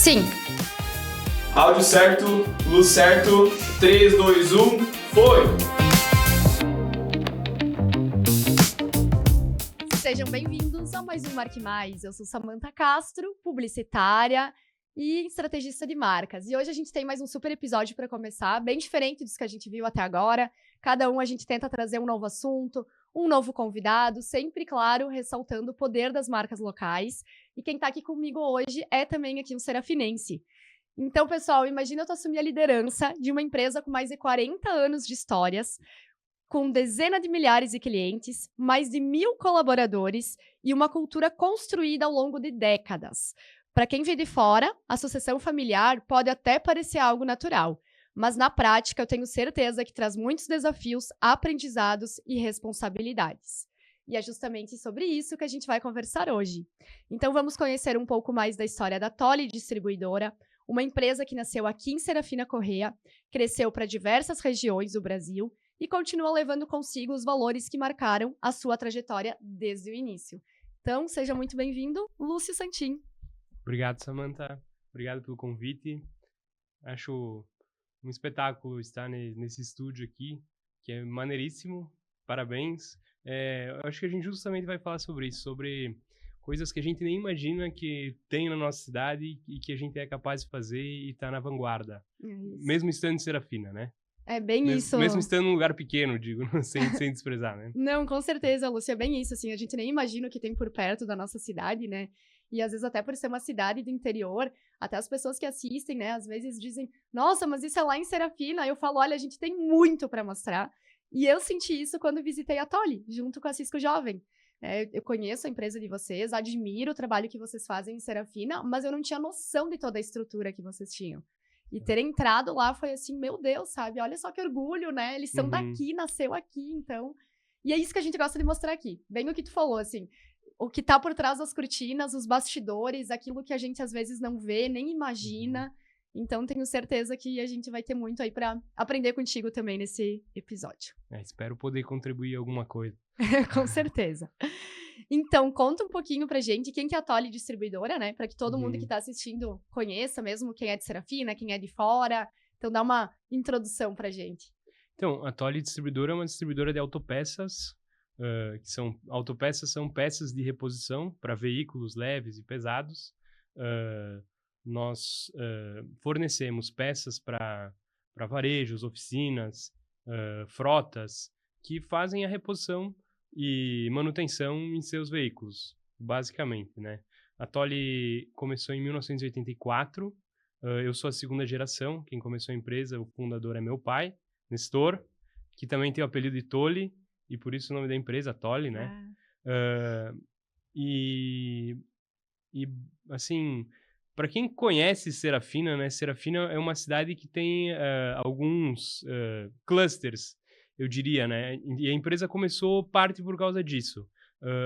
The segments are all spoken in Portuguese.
Sim. Áudio certo, luz certo, 3, 2, 1, foi! Sejam bem-vindos a mais um Marque Mais. Eu sou Samantha Castro, publicitária e estrategista de marcas. E hoje a gente tem mais um super episódio para começar, bem diferente dos que a gente viu até agora. Cada um a gente tenta trazer um novo assunto, um novo convidado, sempre, claro, ressaltando o poder das marcas locais. E quem está aqui comigo hoje é também aqui um serafinense. Então, pessoal, imagina eu assumir a liderança de uma empresa com mais de 40 anos de histórias, com dezenas de milhares de clientes, mais de 1.000 colaboradores e uma cultura construída ao longo de décadas. Para quem vem de fora, a sucessão familiar pode até parecer algo natural, mas na prática eu tenho certeza que traz muitos desafios, aprendizados e responsabilidades. E é justamente sobre isso que a gente vai conversar hoje. Então vamos conhecer um pouco mais da história da Tolly Distribuidora, uma empresa que nasceu aqui em Serafina Corrêa, cresceu para diversas regiões do Brasil e continua levando consigo os valores que marcaram a sua trajetória desde o início. Então, seja muito bem-vindo, Lúcio Santin. Obrigado, Samantha. Obrigado pelo convite. Acho um espetáculo estar nesse estúdio aqui, que é maneiríssimo. Parabéns. Eu acho que a gente justamente vai falar sobre isso, sobre coisas que a gente nem imagina que tem na nossa cidade e que a gente é capaz de fazer e está na vanguarda. Mesmo estando em Serafina, né? É bem isso. Mesmo estando num lugar pequeno, digo, sem desprezar, né? Não, com certeza, Lúcia, é bem isso, assim, a gente nem imagina o que tem por perto da nossa cidade, né? E às vezes até por ser uma cidade do interior, até as pessoas que assistem, né, às vezes dizem, nossa, mas isso é lá em Serafina. Aí eu falo, olha, a gente tem muito para mostrar. E eu senti isso quando visitei a Tolly, junto com a Cisco Jovem. Eu conheço a empresa de vocês, admiro o trabalho que vocês fazem em Serafina, mas eu não tinha noção de toda a estrutura que vocês tinham. E ter entrado lá foi assim, meu Deus, sabe? Olha só que orgulho, né? Eles são daqui, nasceu aqui, então... E é isso que a gente gosta de mostrar aqui. Bem o que tu falou, assim, o que tá por trás das cortinas, os bastidores, aquilo que a gente às vezes não vê, nem imagina. Então, tenho certeza que a gente vai ter muito aí pra aprender contigo também nesse episódio. Espero poder contribuir alguma coisa. Com certeza. Então, conta um pouquinho pra gente quem que é a Tolly Distribuidora, né? Pra que todo mundo que tá assistindo conheça mesmo quem é de Serafina, quem é de fora. Então, dá uma introdução pra gente. Então, a Tolly Distribuidora é uma distribuidora de autopeças, autopeças são peças de reposição para veículos leves e pesados. Nós fornecemos peças para varejos, oficinas, frotas, que fazem a reposição e manutenção em seus veículos, basicamente, né? A Tolly começou em 1984, eu sou a segunda geração, quem começou a empresa, o fundador é meu pai, Nestor, que também tem o apelido de Tolly, e por isso o nome da empresa, Tolly, né? Assim, para quem conhece Serafina, né? Serafina é uma cidade que tem alguns clusters, eu diria, né? E a empresa começou parte por causa disso.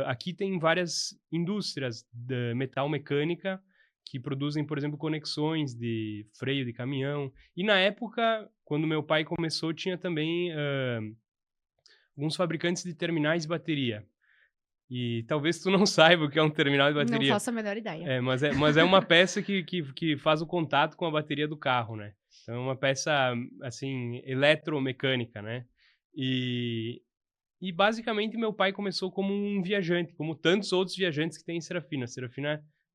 Aqui tem várias indústrias de metal mecânica que produzem, por exemplo, conexões de freio de caminhão. E na época, quando meu pai começou, tinha também alguns fabricantes de terminais de bateria. E talvez tu não saiba o que é um terminal de bateria. Não faço a menor ideia. Mas é uma peça que faz o contato com a bateria do carro, né? Então é uma peça, assim, eletromecânica, né? E basicamente meu pai começou como um viajante, como tantos outros viajantes que tem em Serafina.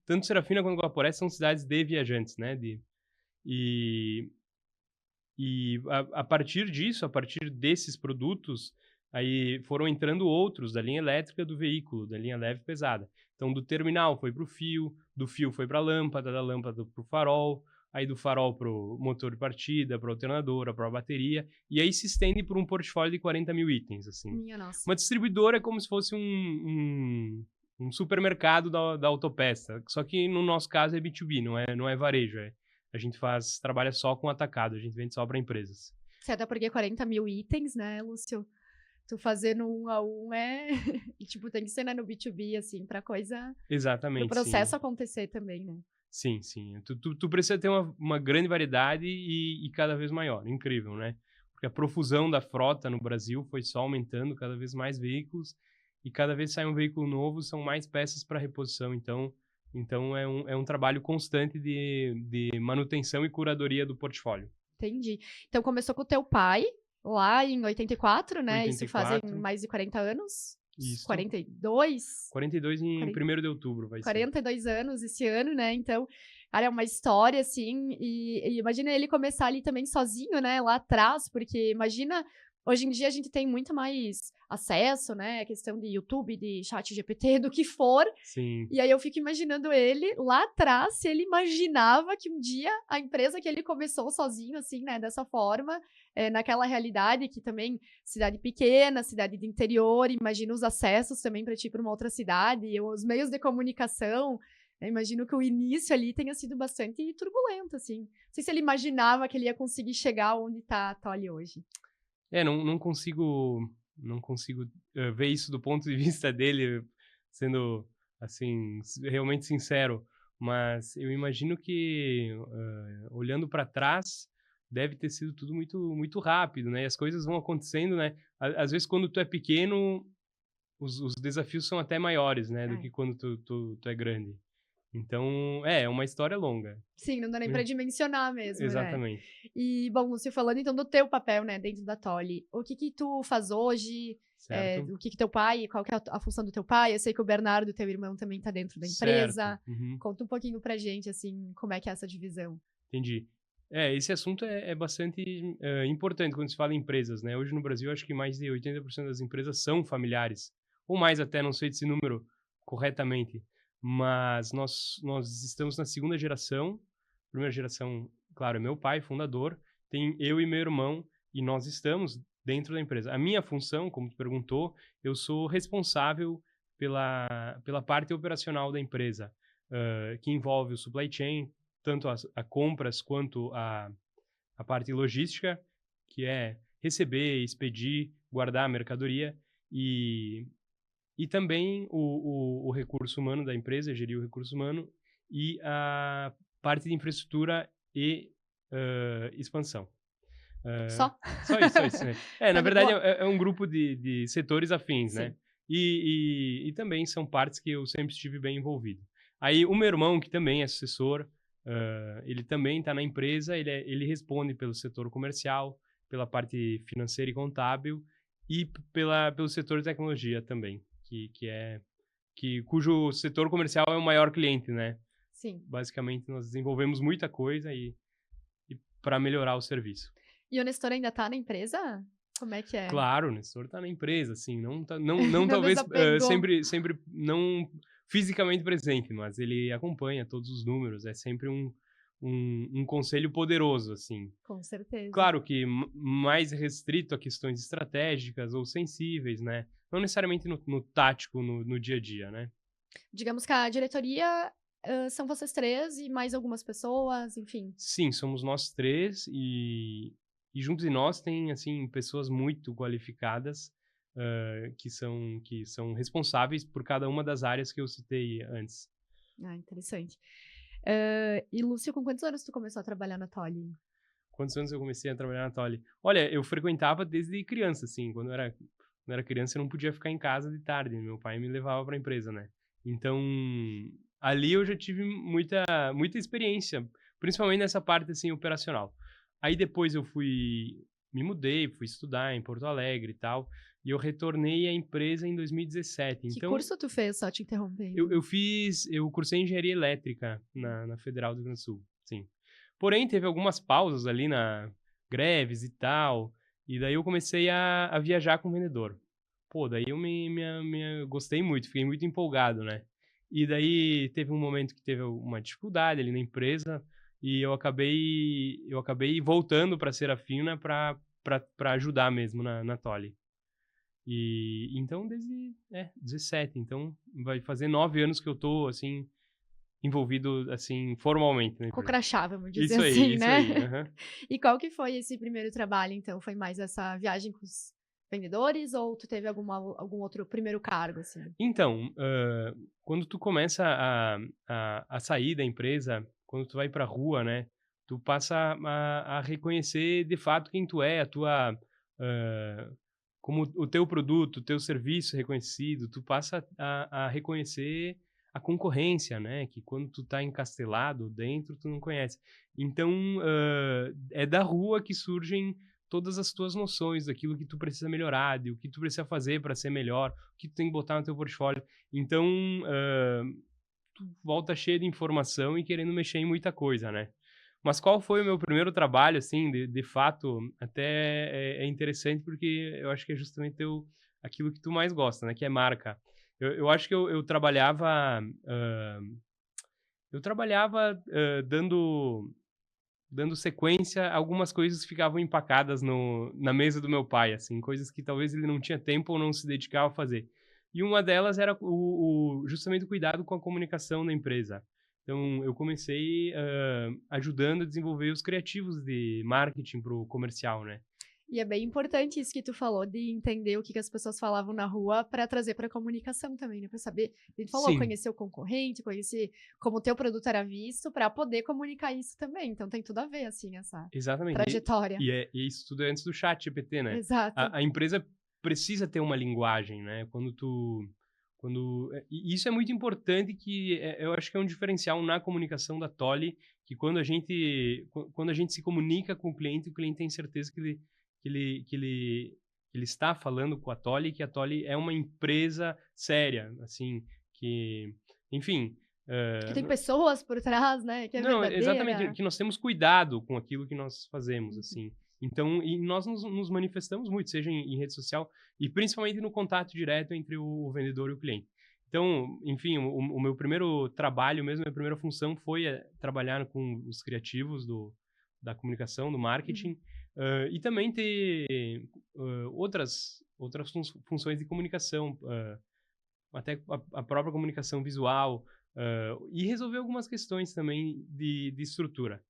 Tanto Serafina quanto Guaporé são cidades de viajantes, né? A partir disso, a partir desses produtos, aí foram entrando outros da linha elétrica do veículo, da linha leve e pesada. Então, do terminal foi para o fio, do fio foi para a lâmpada, da lâmpada para o farol, aí do farol para o motor de partida, para a alternadora, para a bateria, e aí se estende por um portfólio de 40 mil itens, assim. Minha nossa. Uma distribuidora é como se fosse um supermercado da autopeça, só que no nosso caso é B2B, não é varejo, a gente trabalha só com atacado, a gente vende só para empresas. Até porque 40 mil itens, né, Lúcio? Tu fazendo um a um e, tipo, tem que ser, né, no B2B, assim, pra coisa... Exatamente, o processo sim. acontecer também, né? Sim. Tu precisa ter uma grande variedade e cada vez maior. Incrível, né? Porque a profusão da frota no Brasil foi só aumentando, cada vez mais veículos, e cada vez sai um veículo novo, são mais peças para reposição. Então, Então, é um trabalho constante de manutenção e curadoria do portfórfio. Entendi. Então, começou com o teu pai, lá em 84, né? Isso fazem 84. mais de 40 anos. Isso. 42? 42 em 40. 1º de outubro, vai ser. 42 anos esse ano, né? Então, cara, é uma história, assim, e imagina ele começar ali também sozinho, né? Lá atrás, porque imagina, hoje em dia a gente tem muito mais acesso, né? A questão de YouTube, de chat GPT, do que for. Sim. E aí eu fico imaginando ele lá atrás, se ele imaginava que um dia a empresa que ele começou sozinho, assim, né? Dessa forma, naquela realidade que também, cidade pequena, cidade de interior, imagina os acessos também para ti para uma outra cidade, os meios de comunicação. Eu imagino que o início ali tenha sido bastante turbulento, assim. Não sei se ele imaginava que ele ia conseguir chegar onde tá a Tolly hoje. Não consigo ver isso do ponto de vista dele, sendo, assim, realmente sincero. Mas eu imagino que, olhando para trás, deve ter sido tudo muito, muito rápido, né? E as coisas vão acontecendo, né? Às vezes, quando tu é pequeno, os desafios são até maiores, né? Do que quando tu é grande. Então, é uma história longa. Sim, não dá nem pra dimensionar mesmo, Exatamente. né? E, bom, Lúcio, falando então do teu papel, né, dentro da Tolly, o que tu faz hoje? Certo. O que teu pai, qual que é a função do teu pai? Eu sei que o Bernardo, teu irmão, também tá dentro da empresa. Certo. Uhum. Conta um pouquinho pra gente, assim, como é que é essa divisão. Entendi. Esse assunto é bastante importante quando se fala em empresas, né? Hoje no Brasil, acho que mais de 80% das empresas são familiares. Ou mais até, não sei desse número corretamente. Mas nós estamos na segunda geração. Primeira geração, claro, é meu pai, fundador. Tem eu e meu irmão, e nós estamos dentro da empresa. A minha função, como tu perguntou, eu sou responsável pela parte operacional da empresa, que envolve o supply chain, tanto a compras quanto a parte logística, que é receber, expedir, guardar a mercadoria, e também o recurso humano da empresa, gerir o recurso humano, e a parte de infraestrutura e expansão. Só? Só isso, né? Na verdade, é um grupo de setores afins, Sim. né? E também são partes que eu sempre estive bem envolvido. Aí, o meu irmão, que também é assessor, ele também está na empresa, ele responde pelo setor comercial, pela parte financeira e contábil, e pelo setor de tecnologia também, cujo setor comercial é o maior cliente, né? Sim. Basicamente, nós desenvolvemos muita coisa e para melhorar o serviço. E o Nestor ainda tá na empresa? Como é que é? Claro, o Nestor tá na empresa, assim, não talvez sempre não fisicamente presente, mas ele acompanha todos os números, é sempre um conselho poderoso, assim. Com certeza. Claro que mais restrito a questões estratégicas ou sensíveis, né? Não necessariamente no tático, no dia a dia, né? Digamos que a diretoria são vocês três e mais algumas pessoas, enfim. Sim, somos nós três e junto de nós tem, assim, pessoas muito qualificadas que são responsáveis por cada uma das áreas que eu citei antes. Ah, interessante. E, Lúcio, com quantos anos tu começou a trabalhar na Tolly? Quantos anos eu comecei a trabalhar na Tolly? Olha, eu frequentava desde criança, assim. Quando eu era criança, eu não podia ficar em casa de tarde. Meu pai me levava para a empresa, né? Então, ali eu já tive muita experiência, principalmente nessa parte, assim, operacional. Aí depois eu me mudei, fui estudar em Porto Alegre e tal, e eu retornei à empresa em 2017. Que curso tu fez, só te interrompendo? Eu cursei Engenharia Elétrica na Federal do Rio Grande do Sul, sim. Porém, teve algumas pausas ali na greves e tal, e daí eu comecei a viajar com vendedor. Pô, daí eu gostei muito, fiquei muito empolgado, né? E daí teve um momento que teve uma dificuldade ali na empresa, e eu acabei voltando para a Serafina para ajudar mesmo na Tolly. E então desde 17, então vai fazer 9 anos que eu tô assim envolvido assim formalmente, né? Com o crachá, vamos dizer Isso aí, assim, isso né? aí. Uhum. E qual que foi esse primeiro trabalho, então? Foi mais essa viagem com os vendedores ou tu teve algum outro primeiro cargo, assim? Então, quando tu começa a sair da empresa, quando tu vai pra rua, né? Tu passa a reconhecer de fato quem tu é, a tua como o teu produto, o teu serviço reconhecido, tu passa a reconhecer a concorrência, né? Que quando tu tá encastelado dentro, tu não conhece. Então, é da rua que surgem todas as tuas noções daquilo que tu precisa melhorar, do que tu precisa fazer para ser melhor, o que tu tem que botar no teu portfólio. Então, tu volta cheio de informação e querendo mexer em muita coisa, né? Mas qual foi o meu primeiro trabalho, assim, de fato, até é interessante porque eu acho que é justamente aquilo que tu mais gosta, né? Que é marca. Eu acho que eu trabalhava, dando sequência a algumas coisas que ficavam empacadas na mesa do meu pai, assim, coisas que talvez ele não tinha tempo ou não se dedicava a fazer. E uma delas era justamente o cuidado com a comunicação da empresa. Então, eu comecei ajudando a desenvolver os criativos de marketing para o comercial, né? E é bem importante isso que tu falou, de entender o que as pessoas falavam na rua para trazer para a comunicação também, né? Para saber, ele falou, Sim. conhecer o concorrente, conhecer como o teu produto era visto, para poder comunicar isso também. Então tem tudo a ver, assim, essa Exatamente. trajetória. E isso tudo é antes do chat GPT, né? Exato. A empresa precisa ter uma linguagem, né? E isso é muito importante, que eu acho que é um diferencial na comunicação da Tolly, que quando a gente se comunica com o cliente tem certeza que ele está falando com a Tolly, que a Tolly é uma empresa séria, assim, que, enfim... que tem pessoas por trás, né? Que é Não, verdadeira. exatamente, que nós temos cuidado com aquilo que nós fazemos, assim. Então, e nós nos manifestamos muito, seja em rede social e principalmente no contato direto entre o vendedor e o cliente. Então, enfim, o meu primeiro trabalho mesmo, a minha primeira função foi trabalhar com os criativos da comunicação, do marketing, e também ter outras funções de comunicação, até a própria comunicação visual, e resolver algumas questões também de estrutura.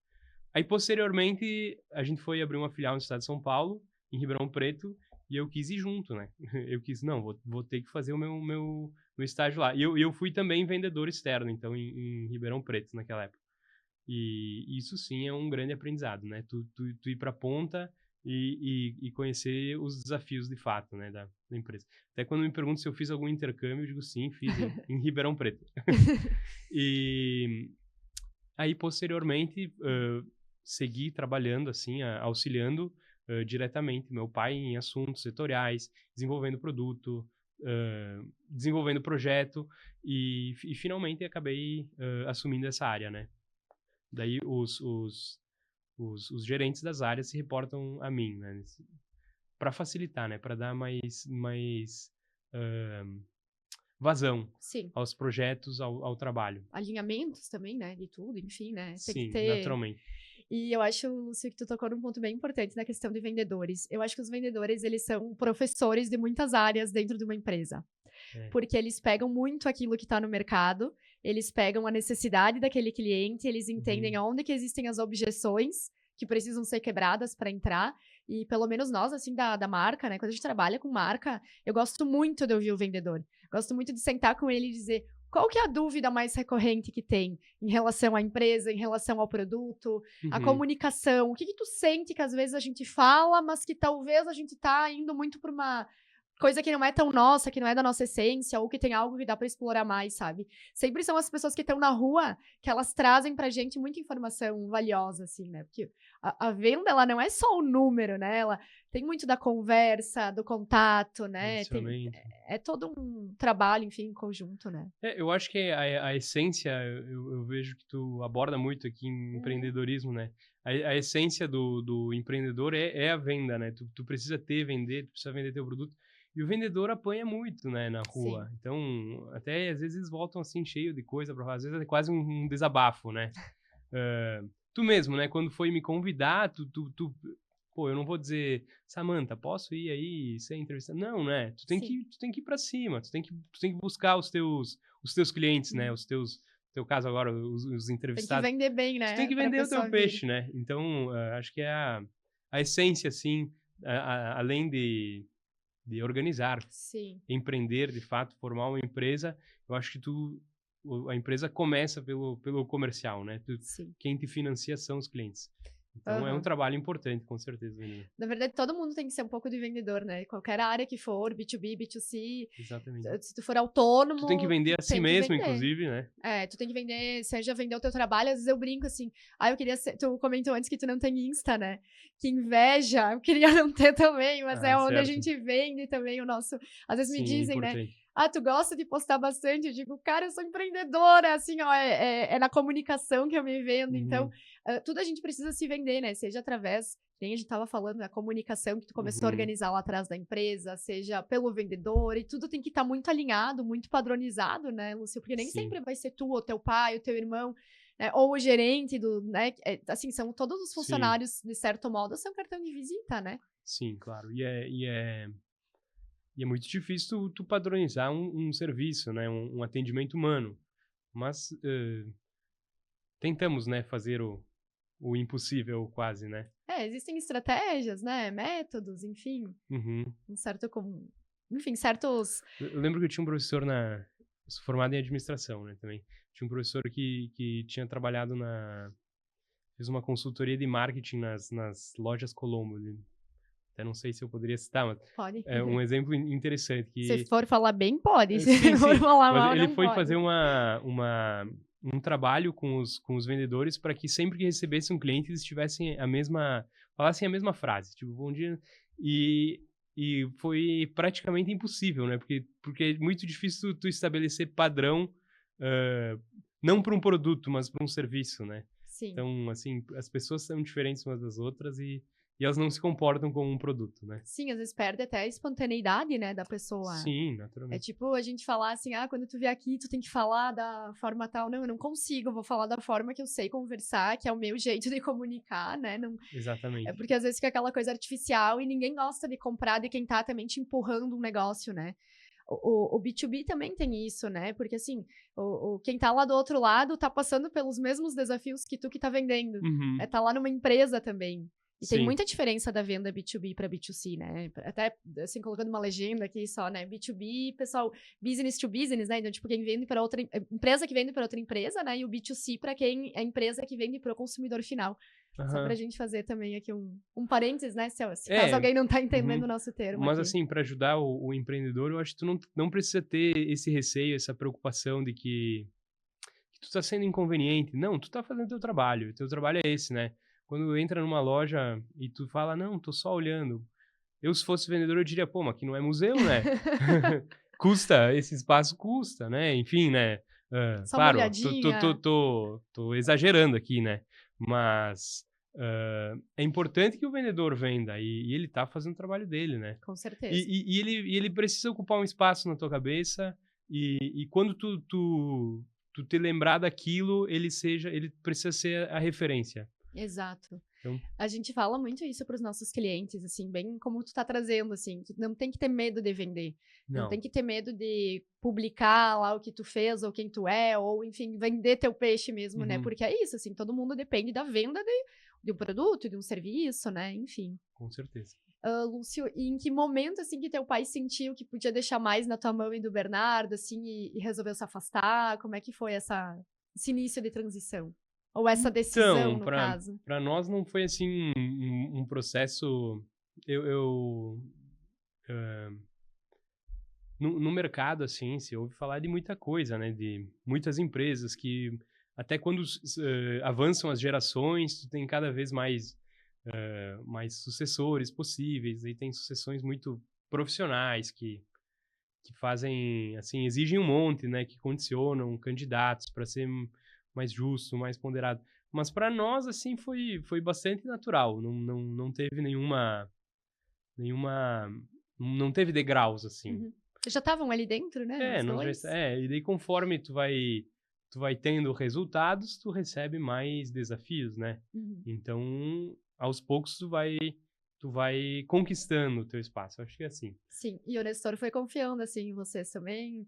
Aí, posteriormente, a gente foi abrir uma filial no estado de São Paulo, em Ribeirão Preto, e eu quis ir junto, né? Eu quis, não, vou ter que fazer o meu estágio lá. E eu fui também vendedor externo, então, em Ribeirão Preto, naquela época. E isso, sim, é um grande aprendizado, né? Tu ir pra ponta e conhecer os desafios, de fato, né, da empresa. Até quando me perguntam se eu fiz algum intercâmbio, eu digo sim, fiz em Ribeirão Preto. E aí, posteriormente, segui trabalhando, assim, auxiliando diretamente meu pai em assuntos setoriais, desenvolvendo produto, desenvolvendo projeto e finalmente acabei assumindo essa área, né? Daí os gerentes das áreas se reportam a mim, né? Para facilitar, né? Para dar mais vazão Sim. aos projetos, ao trabalho. Alinhamentos também, né? De tudo, enfim, né? Tem Sim, que ter... naturalmente. E eu acho, Lúcio, que tu tocou num ponto bem importante na questão de vendedores. Eu acho que os vendedores, eles são professores de muitas áreas dentro de uma empresa. Porque eles pegam muito aquilo que está no mercado, eles pegam a necessidade daquele cliente, eles entendem aonde que existem as objeções que precisam ser quebradas para entrar. E pelo menos nós, assim, da marca, né? Quando a gente trabalha com marca, eu gosto muito de ouvir o vendedor. Gosto muito de sentar com ele e dizer... Qual que é a dúvida mais recorrente que tem em relação à empresa, em relação ao produto, a comunicação? O que tu sente que às vezes a gente fala, mas que talvez a gente tá indo muito para uma coisa que não é tão nossa, que não é da nossa essência, ou que tem algo que dá para explorar mais, sabe? Sempre são as pessoas que estão na rua que elas trazem pra gente muita informação valiosa, assim, né? Porque a venda, ela não é só o número, né? Ela tem muito da conversa, do contato, né? É todo um trabalho, enfim, em conjunto, né? Eu acho que a essência, eu vejo que tu aborda muito aqui em empreendedorismo, né? A essência do empreendedor é a venda, né? Tu precisa vender, tu precisa vender teu produto. E o vendedor apanha muito, né, na rua. Sim. Então, até às vezes eles voltam assim, cheio de coisa pra falar. Às vezes é quase um desabafo, né? Tu mesmo, né? Quando foi me convidar, pô, eu não vou dizer, Samantha, posso ir aí ser entrevistada? Não, né? Tu tem que ir pra cima, tu tem que buscar os teus clientes, né? Teu caso agora, os entrevistados. Tem que vender bem, né? Tu tem que vender o teu peixe, né? Então, acho que é a essência, assim, além de organizar, empreender, de fato, formar uma empresa, eu acho que a empresa começa pelo comercial, né? Quem te financia são os clientes. Então, é um trabalho importante, com certeza. Né? Na verdade, todo mundo tem que ser um pouco de vendedor, né? Qualquer área que for, B2B, B2C. Exatamente. Se tu for autônomo... Tu tem que vender a si mesmo, inclusive, né? Tu tem que vender, seja vender o teu trabalho. Às vezes eu brinco assim, eu queria ser... Tu comentou antes que tu não tem Insta, né? Que inveja, eu queria não ter também, mas é onde a gente vende também o nosso... Às vezes me dizem, importante. Né? Tu gosta de postar bastante? Eu digo, cara, eu sou empreendedora, assim, ó, é na comunicação que eu me vendo, então... tudo a gente precisa se vender, né? Seja através, nem a gente estava falando, da comunicação que tu começou a organizar lá atrás da empresa, seja pelo vendedor, e tudo tem que estar muito alinhado, muito padronizado, né, Lúcio? Porque nem sempre vai ser tu, ou teu pai, ou teu irmão, né? Ou o gerente do, né? Assim, são todos os funcionários, de certo modo, são cartão de visita, né? Sim, claro. E é muito difícil tu padronizar um serviço, né? Um atendimento humano. Mas tentamos, né, fazer o impossível quase, né? Existem estratégias, né? Métodos, enfim. Um certo... Enfim, certos... Eu lembro que eu tinha um professor sou formado em administração, né, também. Tinha um professor que tinha trabalhado fez uma consultoria de marketing nas lojas Colombo. Até não sei se eu poderia citar, mas... Pode. É um exemplo interessante que... Se for falar bem, pode. Se for falar mal, mas ele não foi pode. fazer um trabalho com os vendedores para que sempre que recebesse um cliente eles tivessem falassem a mesma frase, tipo, bom dia, e foi praticamente impossível, né, porque é muito difícil tu estabelecer padrão, não para um produto, mas para um serviço, né? Sim. Então, assim, as pessoas são diferentes umas das outras e elas não se comportam como um produto, né? Sim, às vezes perde até a espontaneidade, né, da pessoa. Sim, naturalmente. É tipo a gente falar assim, quando tu vier aqui, tu tem que falar da forma tal. Não, eu não consigo, eu vou falar da forma que eu sei conversar, que é o meu jeito de comunicar, né? Não... Exatamente. É porque às vezes fica aquela coisa artificial e ninguém gosta de comprar de quem tá também te empurrando um negócio, né? O B2B também tem isso, né? Porque assim, quem tá lá do outro lado tá passando pelos mesmos desafios que tu que tá vendendo. Tá lá numa empresa também. E tem muita diferença da venda B2B para B2C, né? Até, assim, colocando uma legenda aqui só, né? B2B, pessoal, business to business, né? Então, tipo, quem vende para outra empresa que vende para outra empresa, né? E o B2C para quem é a empresa que vende para o consumidor final. Só pra gente fazer também aqui um parênteses, né? Se caso alguém não tá entendendo o nosso termo. Mas, aqui. assim, para ajudar o empreendedor, eu acho que tu não precisa ter esse receio, essa preocupação de que tu tá sendo inconveniente. Não, tu tá fazendo teu trabalho. Teu trabalho é esse, né? Quando entra numa loja e tu fala, não, tô só olhando. Eu, se fosse vendedor, eu diria, pô, mas aqui não é museu, né? Esse espaço custa, né? Enfim, né? Só claro, uma olhadinha. tô exagerando aqui, né? Mas é importante que o vendedor venda e ele tá fazendo o trabalho dele, né? Com certeza. E ele precisa ocupar um espaço na tua cabeça e quando tu te lembrar daquilo, ele precisa ser a referência. Exato. Então... A gente fala muito isso para os nossos clientes, assim, bem como tu tá trazendo, assim, tu não tem que ter medo de vender. Não tem que ter medo de publicar lá o que tu fez, ou quem tu é, ou, enfim, vender teu peixe mesmo, né? Porque é isso, assim, todo mundo depende da venda de um produto, de um serviço, né? Enfim. Com certeza. Lúcio, e em que momento, assim, que teu pai sentiu que podia deixar mais na tua mão e do Bernardo, assim, e resolveu se afastar? Como é que foi esse início de transição? Ou essa decisão, no caso? Para nós não foi, assim, um processo... No mercado, assim, se ouve falar de muita coisa, né? De muitas empresas que, até quando avançam as gerações, tu tem cada vez mais sucessores possíveis. Aí tem sucessões muito profissionais que fazem, assim, exigem um monte, né? Que condicionam candidatos para ser... mais justo, mais ponderado. Mas para nós, assim, foi bastante natural. Não teve não teve degraus, assim. Já estavam ali dentro, né? E daí conforme tu vai tendo resultados, tu recebe mais desafios, né? Então, aos poucos tu vai conquistando o teu espaço. Eu acho que é assim. Sim, e o Nestor foi confiando, assim, em vocês também.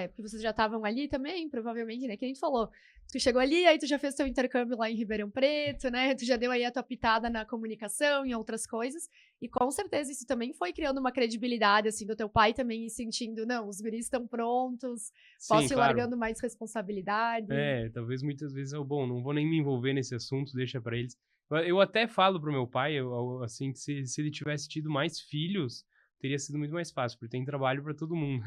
Porque vocês já estavam ali também, provavelmente, né? Que a gente falou, tu chegou ali, aí tu já fez teu intercâmbio lá em Ribeirão Preto, né? Tu já deu aí a tua pitada na comunicação, em outras coisas. E com certeza isso também foi criando uma credibilidade, assim, do teu pai também ir sentindo, não, os guris estão prontos, posso ir largando mais responsabilidade. Talvez muitas vezes bom, não vou nem me envolver nesse assunto, deixa pra eles. Eu até falo pro meu pai, assim, que se ele tivesse tido mais filhos, teria sido muito mais fácil, porque tem trabalho para todo mundo.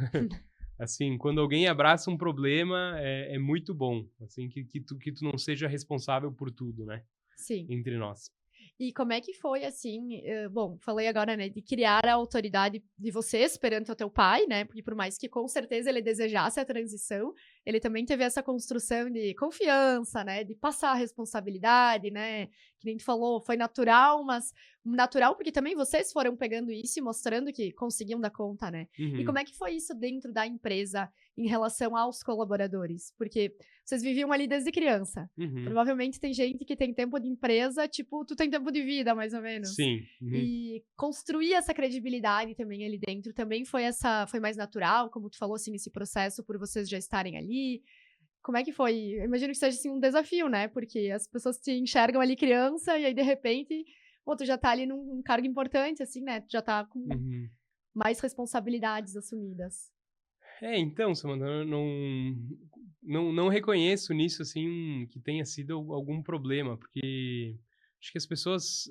Assim, quando alguém abraça um problema, é muito bom, assim, que tu não seja responsável por tudo, né, Sim. entre nós. E como é que foi, assim, bom, falei agora, né, de criar a autoridade de vocês perante o teu pai, né, porque por mais que com certeza ele desejasse a transição, ele também teve essa construção de confiança, né, de passar a responsabilidade, né, que nem tu falou, foi natural, mas natural porque também vocês foram pegando isso e mostrando que conseguiam dar conta, né. E Uhum, como é que foi isso dentro da empresa em relação aos colaboradores? Porque vocês viviam ali desde criança. uhum. Provavelmente tem gente que tem tempo de empresa, tipo, tu tem tempo de vida, mais ou menos. Sim, uhum. E construir essa credibilidade também ali dentro também foi mais natural, como tu falou, assim, esse processo por vocês já estarem ali. Como é que foi? Eu imagino que seja, assim, um desafio, né? Porque as pessoas te enxergam ali criança e aí, de repente, pô, tu já tá ali num cargo importante, assim, né? Tu já tá com Uhum. mais responsabilidades assumidas. Então, Samantha, eu não reconheço nisso, assim, que tenha sido algum problema, porque acho que as pessoas,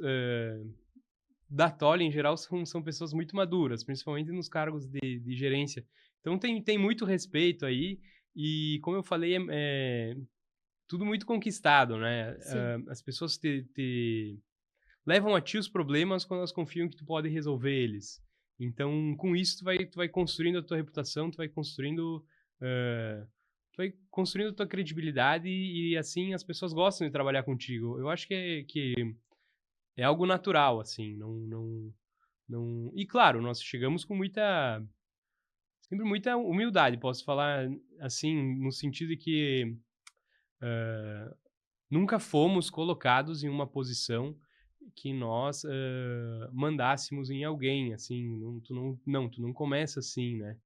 da Tolly, em geral, são pessoas muito maduras, principalmente nos cargos de gerência. Então tem muito respeito aí, e como eu falei, é tudo muito conquistado, né? Sim. As pessoas te levam a ti os problemas quando elas confiam que tu pode resolver eles. Então, com isso, tu vai construindo a tua reputação, tu vai construindo a tua credibilidade e, assim, as pessoas gostam de trabalhar contigo. Eu acho que é algo natural, assim, não... E, claro, nós chegamos com sempre muita humildade, posso falar, assim, no sentido de que nunca fomos colocados em uma posição que nós, mandássemos em alguém, assim, tu não começa assim, né.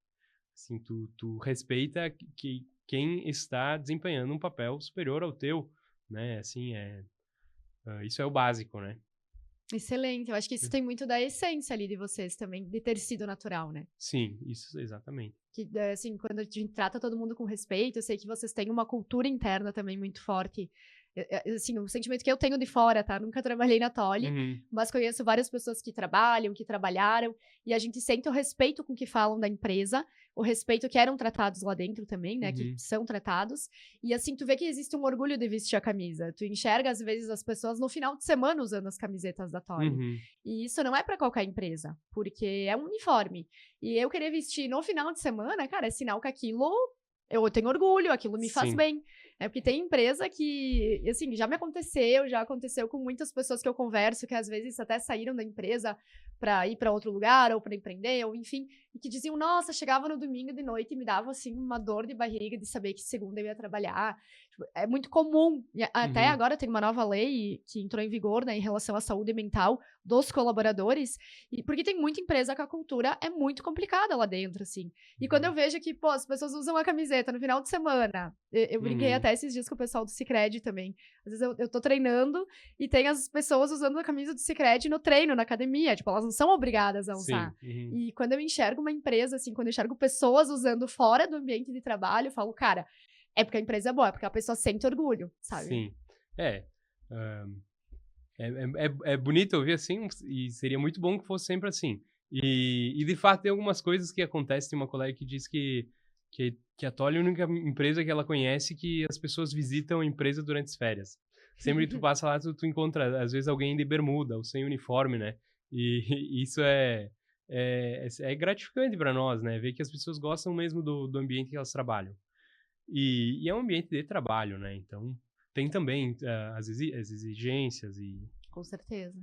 Assim, tu respeita quem está desempenhando um papel superior ao teu, né, assim, isso é o básico, né. Excelente. Eu acho que isso tem muito da essência ali de vocês também, de ter sido natural, né? Sim, isso, exatamente. Que, assim, quando a gente trata todo mundo com respeito, eu sei que vocês têm uma cultura interna também muito forte. Assim, o sentimento que eu tenho de fora, tá? Nunca trabalhei na Tolly, Uhum, mas conheço várias pessoas que trabalham, que trabalharam, e a gente sente o respeito com que falam da empresa, o respeito que eram tratados lá dentro também, né? Que uhum, são tratados. E assim, tu vê que existe um orgulho de vestir a camisa. Tu enxerga, às vezes, as pessoas no final de semana usando as camisetas da Tolly. uhum, E isso não é para qualquer empresa, porque é um uniforme. E eu querer vestir no final de semana, cara, é sinal que aquilo eu tenho orgulho, aquilo me faz sim, bem. É porque tem empresa que, assim, já aconteceu com muitas pessoas que eu converso, que às vezes até saíram da empresa para ir para outro lugar, ou para empreender, ou enfim, e que diziam, nossa, chegava no domingo de noite e me dava, assim, uma dor de barriga de saber que segunda eu ia trabalhar. Tipo, é muito comum. E até uhum, agora tem uma nova lei que entrou em vigor, né, em relação à saúde mental dos colaboradores, e porque tem muita empresa que a cultura é muito complicada lá dentro, assim. E quando eu vejo que, pô, as pessoas usam a camiseta no final de semana, eu brinquei uhum, até esses dias com o pessoal do Sicredi também. Às vezes eu tô treinando e tem as pessoas usando a camisa do Sicredi no treino, na academia, tipo, elas não são obrigadas a usar. sim, uhum. E quando eu enxergo uma empresa, assim, quando eu enxergo pessoas usando fora do ambiente de trabalho, eu falo, cara, é porque a empresa é boa, é porque a pessoa sente orgulho, sabe? Sim. É, hã, é bonito ouvir assim, e seria muito bom que fosse sempre assim. E de fato tem algumas coisas que acontecem, tem uma colega que diz que a Tolly é a única empresa que ela conhece que as pessoas visitam a empresa durante as férias. Sempre que tu passa lá, tu encontra, às vezes, alguém de bermuda ou sem uniforme, né. E isso é gratificante para nós, né, ver que as pessoas gostam mesmo do ambiente que elas trabalham. E é um ambiente de trabalho, né, então tem também, as exigências e... Com certeza.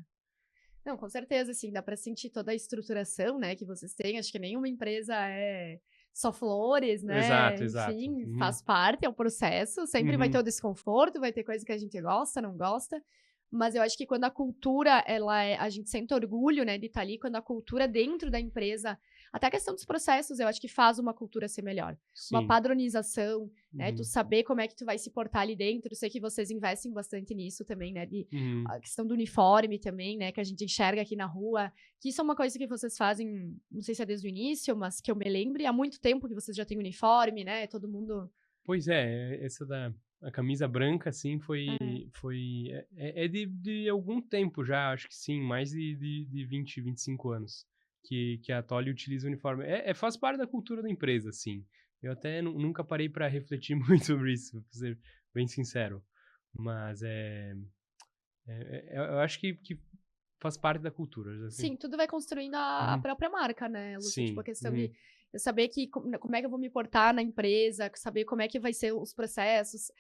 Não, com certeza, assim, dá pra sentir toda a estruturação, né, que vocês têm. Acho que nenhuma empresa é só flores, né? Exato, exato. Enfim, Uhum, faz parte, é um processo. Sempre vai ter uhum. o desconforto, vai ter coisa que a gente gosta, não gosta. Mas eu acho que quando a cultura, a gente sente orgulho, né, de estar ali, quando a cultura dentro da empresa, até a questão dos processos, eu acho que faz uma cultura ser melhor. Uma Sim. padronização, né, tu Uhum, saber como é que tu vai se portar ali dentro. Eu sei que vocês investem bastante nisso também, né, de uhum. a questão do uniforme também, né, que a gente enxerga aqui na rua, que isso é uma coisa que vocês fazem, não sei se é desde o início, mas que eu me lembre, há muito tempo que vocês já têm uniforme, né, todo mundo... Pois é, essa A camisa branca, assim, é de algum tempo já, acho que sim, mais de 20, 25 anos que a Tolly utiliza o uniforme. Faz parte da cultura da empresa, assim. Eu até nunca parei para refletir muito sobre isso, pra ser bem sincero. Mas eu acho que faz parte da cultura. Assim. Sim, tudo vai construindo a própria marca, né, Lúcio? Sim. Tipo, a questão de eu saber como é que eu vou me portar na empresa, saber como é que vai ser os processos,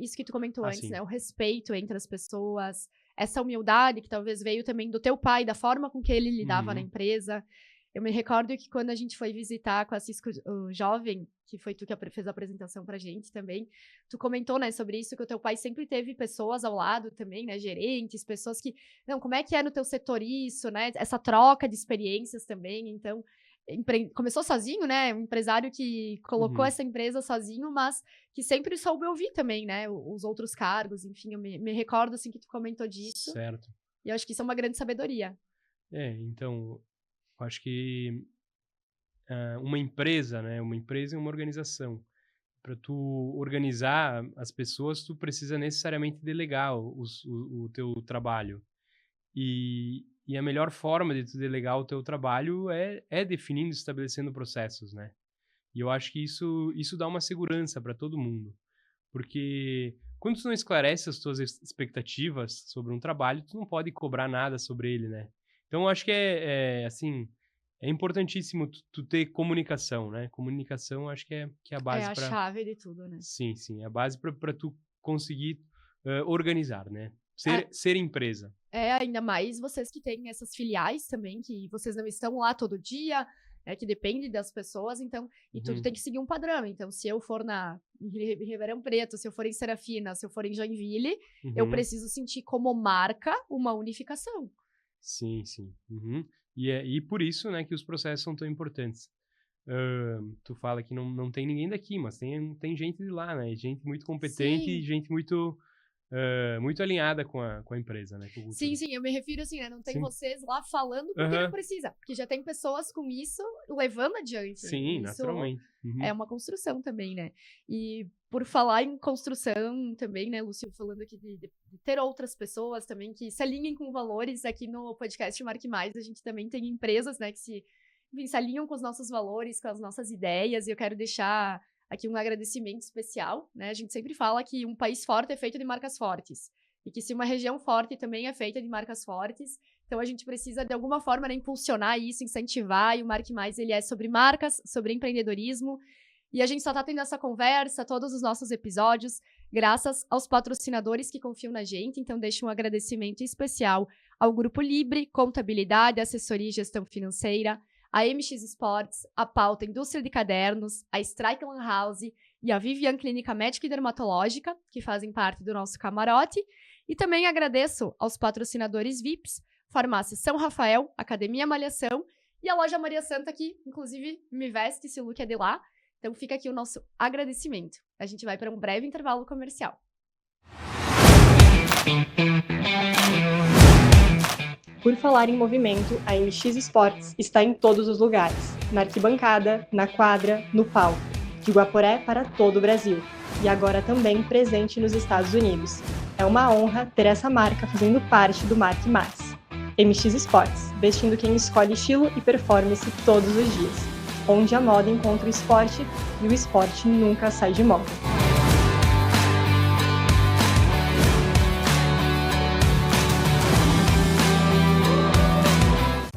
isso que tu comentou antes, sim. né? O respeito entre as pessoas, essa humildade que talvez veio também do teu pai, da forma com que ele lidava na empresa. Eu me recordo que quando a gente foi visitar com a Cisco o Jovem, que foi tu que fez a apresentação pra gente também, tu comentou, né, sobre isso, que o teu pai sempre teve pessoas ao lado também, né, gerentes, pessoas que, não, como é que é no teu setor isso, né, essa troca de experiências também, então, começou sozinho, né, um empresário que colocou essa empresa sozinho, mas que sempre soube ouvir também, né, os outros cargos, enfim, eu me recordo, assim, que tu comentou disso. Certo. E eu acho que isso é uma grande sabedoria. Então, eu acho que uma empresa, né? Uma empresa é uma organização. Para tu organizar as pessoas, tu precisa necessariamente delegar o teu trabalho. E a melhor forma de tu delegar o teu trabalho é definindo, estabelecendo processos, né? E eu acho que isso dá uma segurança para todo mundo. Porque quando tu não esclarece as tuas expectativas sobre um trabalho, tu não pode cobrar nada sobre ele, né? Então, eu acho que assim, é importantíssimo tu ter comunicação, né? Comunicação, acho que é a base É a chave de tudo, né? Sim, é a base para tu conseguir organizar, né? Ser empresa. Ainda mais vocês que têm essas filiais também, que vocês não estão lá todo dia, que depende das pessoas, então, e tudo tem que seguir um padrão. Então, se eu for em Ribeirão Preto, se eu for em Serafina, se eu for em Joinville, eu preciso sentir como marca uma unificação. Sim. E por isso, né, que os processos são tão importantes. Tu fala que não tem ninguém daqui, mas tem gente de lá, né? Gente muito competente e gente muito alinhada com a empresa, né? Sim, eu me refiro assim, né? Não tem vocês lá falando porque não precisa. Porque já tem pessoas com isso levando adiante. Sim, naturalmente. É uma construção também, né? E por falar em construção também, né, Lúcio, falando aqui de ter outras pessoas também que se alinhem com valores, aqui no podcast Marque Mais, a gente também tem empresas, né, que se alinham com os nossos valores, com as nossas ideias, e eu quero deixar aqui um agradecimento especial, né? A gente sempre fala que um país forte é feito de marcas fortes, e que se uma região forte também é feita de marcas fortes, então a gente precisa de alguma forma, né, impulsionar isso, incentivar, e o Marque Mais, ele é sobre marcas, sobre empreendedorismo, e a gente só tá tendo essa conversa, todos os nossos episódios, graças aos patrocinadores que confiam na gente, então deixo um agradecimento especial ao Grupo Libre, Contabilidade, Assessoria e Gestão Financeira, a MX Sports, a Pauta Indústria de Cadernos, a Strike Lan House e a Vivian Clínica Médica e Dermatológica, que fazem parte do nosso camarote. E também agradeço aos patrocinadores VIPs, Farmácia São Rafael, Academia Malhação e a Loja Maria Santa, que inclusive me veste, esse look é de lá. Então fica aqui o nosso agradecimento. A gente vai para um breve intervalo comercial. Por falar em movimento, a MX Sports está em todos os lugares. Na arquibancada, na quadra, no palco. De Guaporé para todo o Brasil. E agora também presente nos Estados Unidos. É uma honra ter essa marca fazendo parte do Marque Mais. MX Sports, vestindo quem escolhe estilo e performance todos os dias. Onde a moda encontra o esporte e o esporte nunca sai de moda.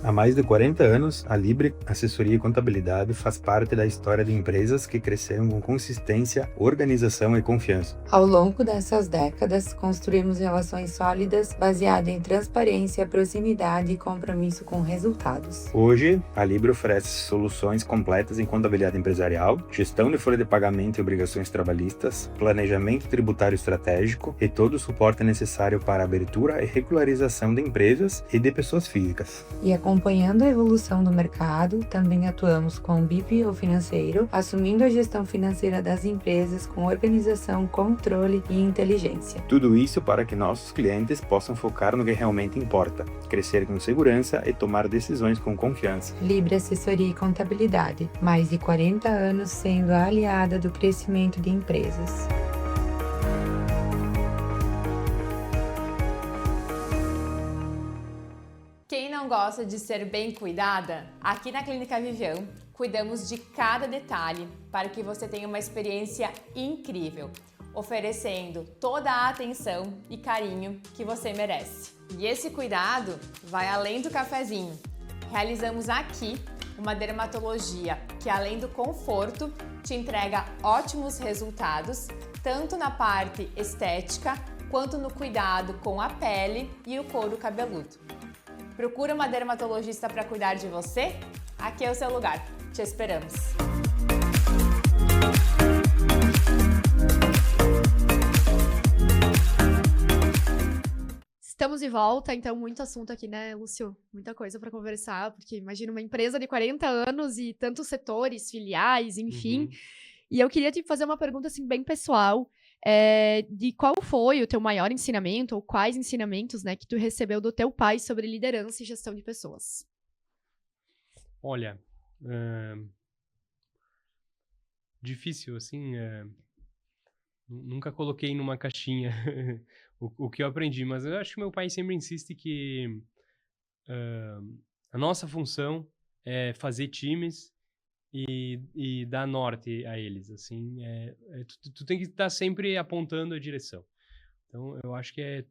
Há mais de 40 anos, a Libre Assessoria e Contabilidade faz parte da história de empresas que cresceram com consistência, organização e confiança. Ao longo dessas décadas, construímos relações sólidas baseadas em transparência, proximidade e compromisso com resultados. Hoje, a Libre oferece soluções completas em contabilidade empresarial, gestão de folha de pagamento e obrigações trabalhistas, planejamento tributário estratégico e todo o suporte necessário para a abertura e regularização de empresas e de pessoas físicas. E acompanhando a evolução do mercado, também atuamos com o BPO financeiro, assumindo a gestão financeira das empresas com organização, controle e inteligência. Tudo isso para que nossos clientes possam focar no que realmente importa, crescer com segurança e tomar decisões com confiança. Libre Assessoria e Contabilidade, mais de 40 anos sendo a aliada do crescimento de empresas. Quem não gosta de ser bem cuidada? Aqui na Clínica Vivian, cuidamos de cada detalhe para que você tenha uma experiência incrível, oferecendo toda a atenção e carinho que você merece. E esse cuidado vai além do cafezinho. Realizamos aqui uma dermatologia que, além do conforto, te entrega ótimos resultados, tanto na parte estética, quanto no cuidado com a pele e o couro cabeludo. Procura uma dermatologista para cuidar de você? Aqui é o seu lugar. Te esperamos! Estamos de volta, então muito assunto aqui, né, Lúcio? Muita coisa para conversar, porque imagina uma empresa de 40 anos e tantos setores, filiais, enfim. E eu queria te fazer uma pergunta assim bem pessoal, de qual foi o teu maior ensinamento, ou quais ensinamentos, né, que tu recebeu do teu pai sobre liderança e gestão de pessoas? Olha, difícil, assim, nunca coloquei numa caixinha o que eu aprendi, mas eu acho que meu pai sempre insiste que a nossa função é fazer times e dar norte a eles, assim, tu tem que estar sempre apontando a direção. Então, eu acho que é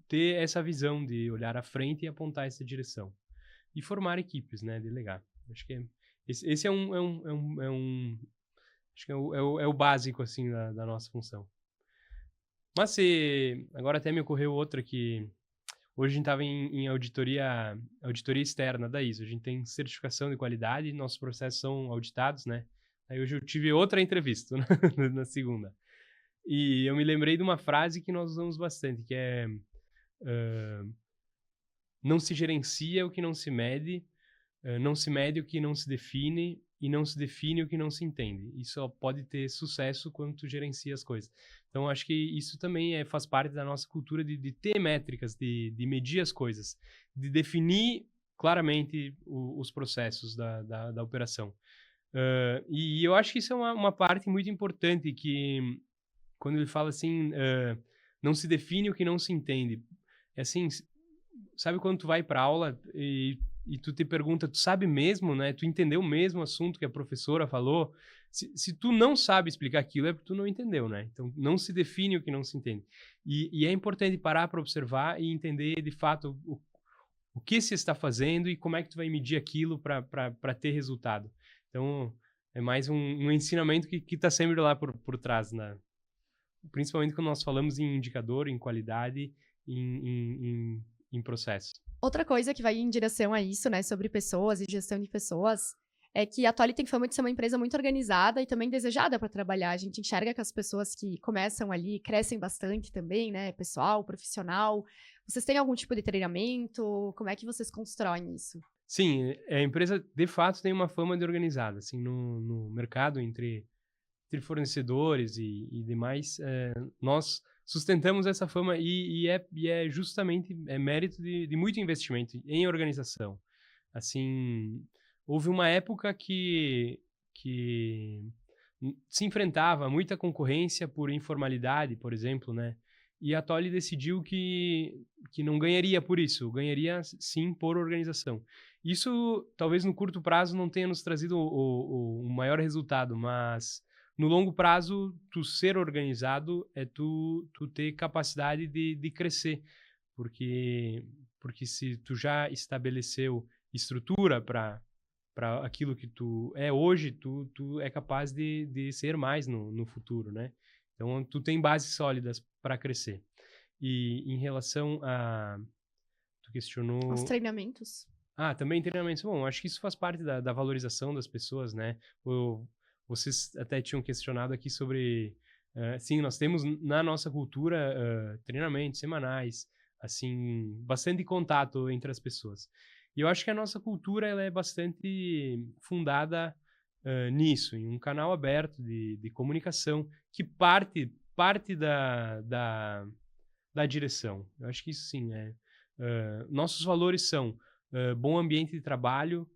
ter essa visão de olhar à frente e apontar essa direção. E formar equipes, né, delegar. Acho que esse é acho que é o básico, assim, da nossa função. Mas agora até me ocorreu outra que hoje a gente estava em auditoria externa da ISO. A gente tem certificação de qualidade, nossos processos são auditados, né? Aí hoje eu tive outra entrevista na segunda. E eu me lembrei de uma frase que nós usamos bastante, que é não se gerencia o que não se mede, não se mede o que não se define e não se define o que não se entende. Isso só pode ter sucesso quando tu gerencia as coisas. Então, acho que isso também faz parte da nossa cultura de ter métricas, de medir as coisas, de definir claramente os processos da operação. E eu acho que isso é uma parte muito importante, que quando ele fala assim, não se define o que não se entende. É assim, sabe quando tu vai para aula e tu te pergunta, tu sabe mesmo, né? Tu entendeu o mesmo assunto que a professora falou? Se tu não sabe explicar aquilo, é porque tu não entendeu, né? Então, não se define o que não se entende. E é importante parar para observar e entender, de fato, o que se está fazendo e como é que tu vai medir aquilo para ter resultado. Então, é mais um ensinamento que está sempre lá por trás, né? Principalmente quando nós falamos em indicador, em qualidade, em processo. Outra coisa que vai em direção a isso, né, sobre pessoas e gestão de pessoas, é que a Tolly tem fama de ser uma empresa muito organizada e também desejada para trabalhar. A gente enxerga que as pessoas que começam ali crescem bastante também, né, pessoal, profissional. Vocês têm algum tipo de treinamento? Como é que vocês constroem isso? Sim, a empresa, de fato, tem uma fama de organizada, assim, no mercado, entre fornecedores e demais, nós sustentamos essa fama e é justamente mérito de muito investimento em organização. Assim, houve uma época que se enfrentava muita concorrência por informalidade, por exemplo, né? E a Tolly decidiu que não ganharia por isso, ganharia sim por organização. Isso, talvez no curto prazo, não tenha nos trazido o maior resultado, mas no longo prazo, tu ser organizado é tu ter capacidade de crescer, porque se tu já estabeleceu estrutura para aquilo que tu é hoje, tu é capaz de ser mais no futuro, né? Então, tu tem bases sólidas para crescer. E em relação a... Tu questionou... Os treinamentos. Também treinamentos. Bom, acho que isso faz parte da valorização das pessoas, né? Vocês até tinham questionado aqui sobre... sim, nós temos na nossa cultura treinamentos semanais, assim, bastante contato entre as pessoas. E eu acho que a nossa cultura ela é bastante fundada nisso, em um canal aberto de comunicação que parte da direção. Eu acho que isso sim nossos valores são bom ambiente de trabalho,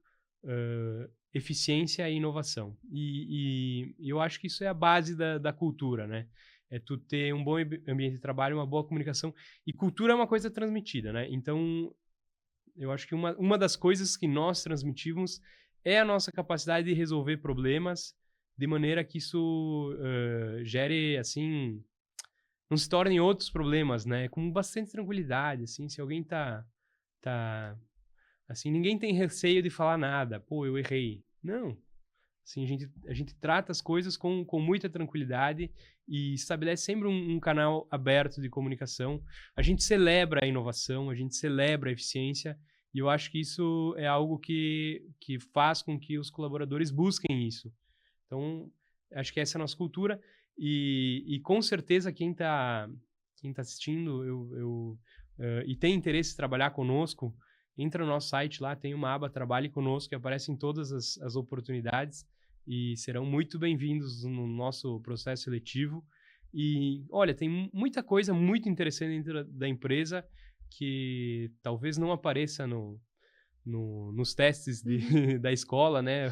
eficiência e inovação. E eu acho que isso é a base da cultura, né? É tu ter um bom ambiente de trabalho, uma boa comunicação. E cultura é uma coisa transmitida, né? Então, Eu acho que uma das coisas que nós transmitimos é a nossa capacidade de resolver problemas de maneira que isso gere, assim, não se tornem outros problemas, né? Com bastante tranquilidade, assim, se alguém tá assim, ninguém tem receio de falar nada. Pô, eu errei. Não. Assim, a gente trata as coisas com muita tranquilidade e estabelece sempre um canal aberto de comunicação. A gente celebra a inovação, a gente celebra a eficiência e eu acho que isso é algo que faz com que os colaboradores busquem isso. Então, acho que essa é a nossa cultura e com certeza quem tá assistindo e tem interesse em trabalhar conosco, entra no nosso site lá, tem uma aba Trabalhe Conosco que aparecem todas as oportunidades e serão muito bem-vindos no nosso processo seletivo. E, olha, tem muita coisa muito interessante dentro da empresa que talvez não apareça nos testes da escola, né?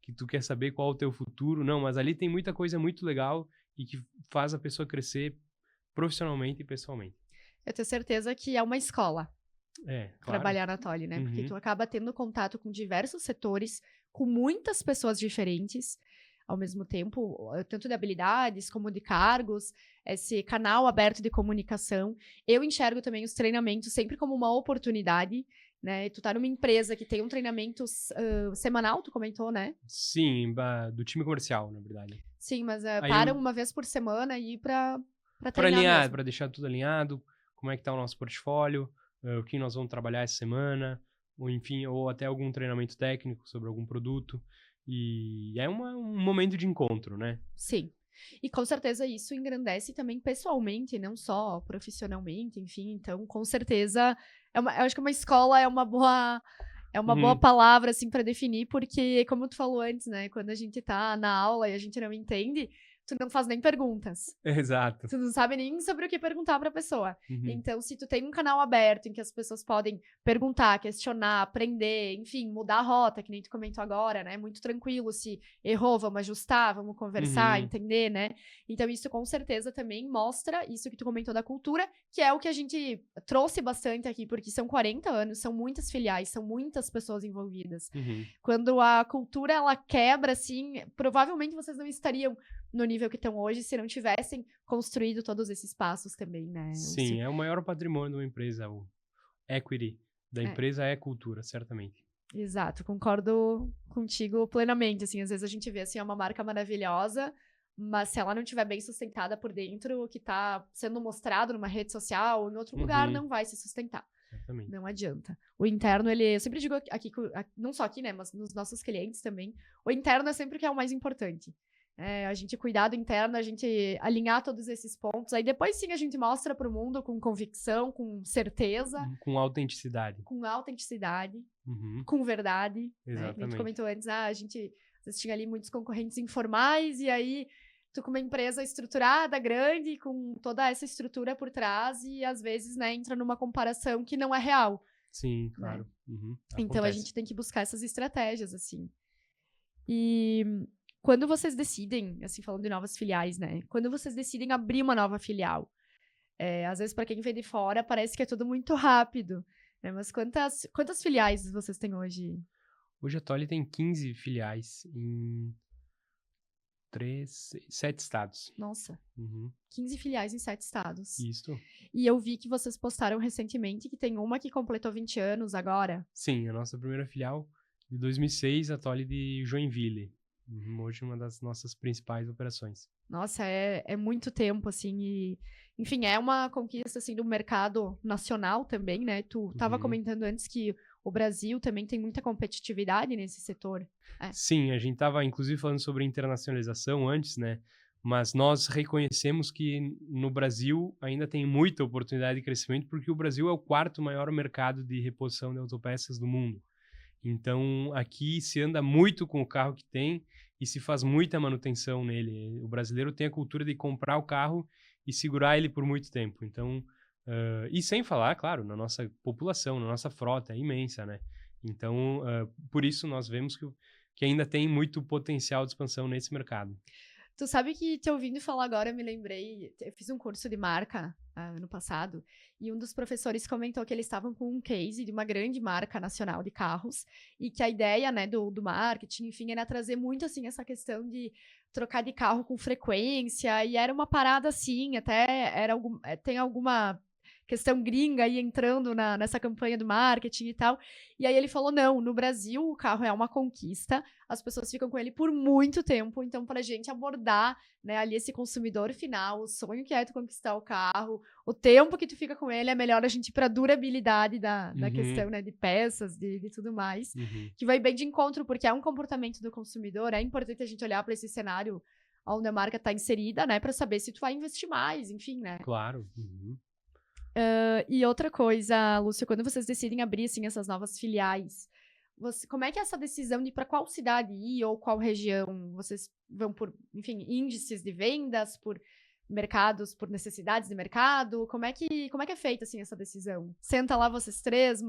Que tu quer saber qual é o teu futuro. Não, mas ali tem muita coisa muito legal e que faz a pessoa crescer profissionalmente e pessoalmente. Eu tenho certeza que é uma escola. Claro. Trabalhar na Tolly, né? Porque tu acaba tendo contato com diversos setores, com muitas pessoas diferentes ao mesmo tempo, tanto de habilidades como de cargos, esse canal aberto de comunicação. Eu enxergo também os treinamentos sempre como uma oportunidade, né? Tu tá numa empresa que tem um treinamento semanal, tu comentou, né? Sim, do time comercial, na verdade. Sim, mas param uma vez por semana e pra treinar alinhar, mesmo. para deixar tudo alinhado, como é que tá o nosso portfólio, o que nós vamos trabalhar essa semana, ou enfim, ou até algum treinamento técnico sobre algum produto. E é um momento de encontro, né? Sim. E com certeza isso engrandece também pessoalmente, não só profissionalmente, enfim. Então, com certeza, eu acho que uma escola é uma boa palavra, assim, para definir, porque, como tu falou antes, né? Quando a gente tá na aula e a gente não entende, tu não faz nem perguntas. Exato. Tu não sabe nem sobre o que perguntar pra pessoa. Uhum. Então, se tu tem um canal aberto em que as pessoas podem perguntar, questionar, aprender, enfim, mudar a rota, que nem tu comentou agora, né? Muito tranquilo, se errou, vamos ajustar, vamos conversar, entender, né? Então, isso com certeza também mostra isso que tu comentou da cultura, que é o que a gente trouxe bastante aqui, porque são 40 anos, são muitas filiais, são muitas pessoas envolvidas. Quando a cultura, ela quebra, assim, provavelmente vocês não estariam no nível que estão hoje, se não tivessem construído todos esses passos também, né? Sim, é o maior patrimônio de uma empresa, o equity da empresa é cultura, certamente. Exato, concordo contigo plenamente, assim, às vezes a gente vê, assim, uma marca maravilhosa, mas se ela não estiver bem sustentada por dentro, o que está sendo mostrado numa rede social ou em outro lugar, não vai se sustentar. Exatamente. Não adianta. O interno, eu sempre digo aqui, não só aqui, né, mas nos nossos clientes também, o interno é sempre o que é o mais importante. A gente cuidar do interno, a gente alinhar todos esses pontos. Aí depois sim a gente mostra para o mundo com convicção, com certeza. Com autenticidade. Com autenticidade, com verdade. Exatamente. Né? A gente comentou antes, a gente às vezes tinha ali muitos concorrentes informais, e aí tu com uma empresa estruturada, grande, com toda essa estrutura por trás, e às vezes, né, entra numa comparação que não é real. Sim, claro. Né? Então a gente tem que buscar essas estratégias, assim. E quando vocês decidem, assim, falando de novas filiais, né? Quando vocês decidem abrir uma nova filial, às vezes, para quem vem de fora, parece que é tudo muito rápido, né? Mas quantas filiais vocês têm hoje? Hoje a Tolly tem 15 filiais em 7 estados. Nossa, 15 filiais em 7 estados. Isso. E eu vi que vocês postaram recentemente que tem uma que completou 20 anos agora. Sim, a nossa primeira filial de 2006, a Tolly de Joinville. Hoje uma das nossas principais operações. Nossa, é muito tempo, assim, e... Enfim, é uma conquista, assim, do mercado nacional também, né? Tu estava comentando antes que o Brasil também tem muita competitividade nesse setor. Sim, a gente estava, inclusive, falando sobre internacionalização antes, né? Mas nós reconhecemos que no Brasil ainda tem muita oportunidade de crescimento, porque o Brasil é o 4º maior mercado de reposição de autopeças do mundo. Então, aqui se anda muito com o carro que tem e se faz muita manutenção nele. O brasileiro tem a cultura de comprar o carro e segurar ele por muito tempo. Então, e sem falar, claro, na nossa população, na nossa frota, é imensa, né? Então, por isso nós vemos que ainda tem muito potencial de expansão nesse mercado. Tu sabe que te ouvindo falar agora, eu me lembrei, eu fiz um curso de marca ano passado, e um dos professores comentou que eles estavam com um case de uma grande marca nacional de carros, e que a ideia, né, do marketing, enfim, era trazer muito, assim, essa questão de trocar de carro com frequência, e era uma parada, assim, até tem alguma questão gringa aí entrando nessa campanha do marketing e tal. E aí ele falou, não, no Brasil o carro é uma conquista, as pessoas ficam com ele por muito tempo, então pra gente abordar, né, ali esse consumidor final, o sonho que é tu conquistar o carro, o tempo que tu fica com ele, é melhor a gente ir pra durabilidade da questão, né, de peças, de tudo mais, que vai bem de encontro, porque é um comportamento do consumidor, é importante a gente olhar pra esse cenário onde a marca tá inserida, né, pra saber se tu vai investir mais, enfim, né. Claro. E outra coisa, Lúcio, quando vocês decidem abrir, assim, essas novas filiais, como é que é essa decisão de para qual cidade ir ou qual região? Vocês vão por, enfim, índices de vendas, por mercados, por necessidades de mercado? Como é que é feita, assim, essa decisão? Senta lá vocês três,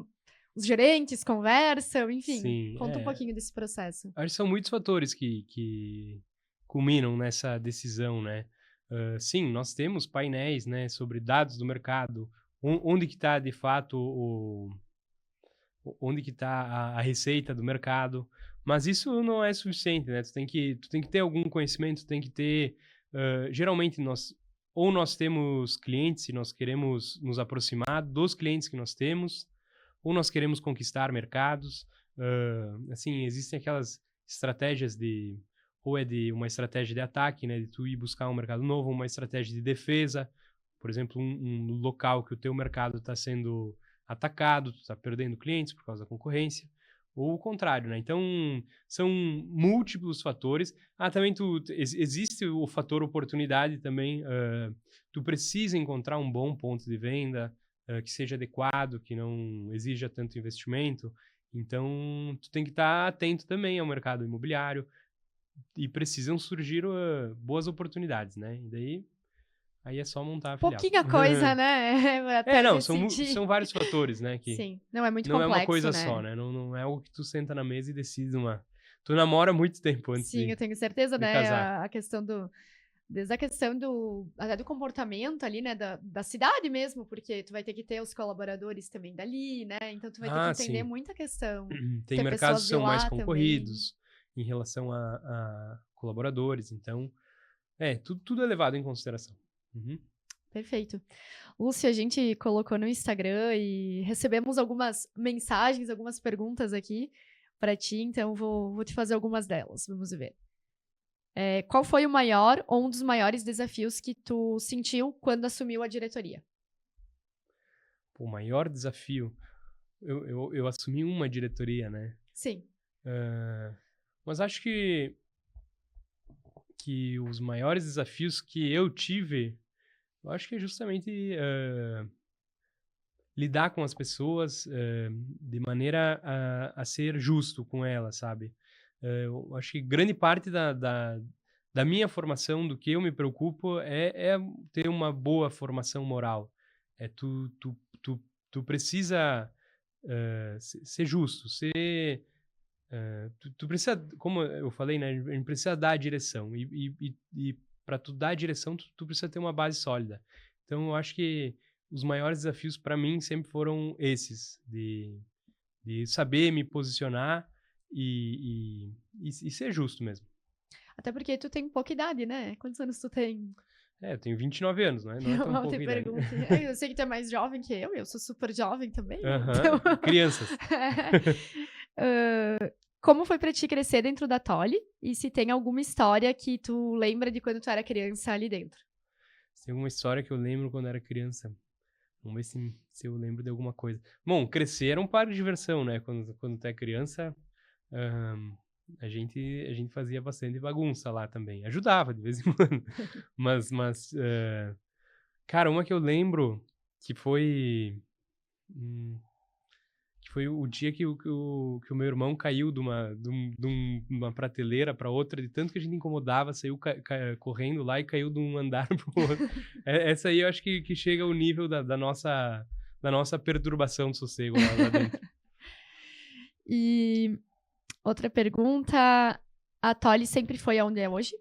os gerentes conversam, enfim, Sim, conta um pouquinho desse processo. Acho que são muitos fatores que culminam nessa decisão, né? Sim, nós temos painéis, né, sobre dados do mercado, onde que está, de fato, onde que está a receita do mercado, mas isso não é suficiente, né? Tu tem que ter algum conhecimento, tu tem que ter... geralmente, nós temos clientes e nós queremos nos aproximar dos clientes que nós temos, ou nós queremos conquistar mercados. Assim, existem aquelas estratégias ou é de uma estratégia de ataque, né, de tu ir buscar um mercado novo, uma estratégia de defesa, por exemplo, um local que o teu mercado está sendo atacado, tu está perdendo clientes por causa da concorrência, ou o contrário, né? Então, são múltiplos fatores. Também existe o fator oportunidade também, tu precisa encontrar um bom ponto de venda, que seja adequado, que não exija tanto investimento, então tu tem que estar atento também ao mercado imobiliário, e precisam surgir boas oportunidades, né? E daí, aí é só montar a filial. Pouquinha coisa, né? Até são vários fatores, né? Que sim, não é muito não complexo, é uma coisa né? só, né? Não é algo que tu senta na mesa e decide Tu namora muito tempo antes Sim, eu tenho certeza, de né? casar. A questão desde a questão até do comportamento ali, né? Da cidade mesmo, porque tu vai ter que ter os colaboradores também dali, né? Então tu vai ter que entender muita questão. Tem mercados que são mais concorridos em relação a colaboradores, então tudo é levado em consideração. Perfeito. Lúcio, a gente colocou no Instagram e recebemos algumas mensagens, algumas perguntas aqui para ti, então vou te fazer algumas delas, vamos ver. Qual foi o maior ou um dos maiores desafios que tu sentiu quando assumiu a diretoria? O maior desafio? Eu assumi uma diretoria, né? Sim. Mas acho que os maiores desafios que eu tive, eu acho que é justamente lidar com as pessoas de maneira a ser justo com elas, sabe? Eu acho que grande parte da minha formação, do que eu me preocupo, é ter uma boa formação moral. Tu precisa ser justo, tu precisa, como eu falei, né, a gente precisa dar a direção, e para tu dar a direção, tu precisa ter uma base sólida. Então, eu acho que os maiores desafios para mim sempre foram esses, de saber me posicionar e ser justo mesmo. Até porque tu tem pouca idade, né? Quantos anos tu tem? Eu tenho 29 anos, né? Não é tão pouca idade. Eu sei que tu é mais jovem que eu sou super jovem também. Então... Crianças. Como foi pra ti crescer dentro da Tolly? E se tem alguma história que tu lembra de quando tu era criança ali dentro? Se tem alguma história que eu lembro quando era criança. Vamos ver se eu lembro de alguma coisa. Bom, crescer era um parque de diversão, né? Quando tu é criança, a gente fazia bastante bagunça lá também. Ajudava de vez em quando. mas cara, uma que eu lembro que foi o dia que o meu irmão caiu de uma prateleira para outra, de tanto que a gente incomodava, saiu correndo lá e caiu de um andar pro outro. Essa aí eu acho que chega ao nível da nossa perturbação do sossego lá dentro. E outra pergunta, a Tolly sempre foi onde é hoje?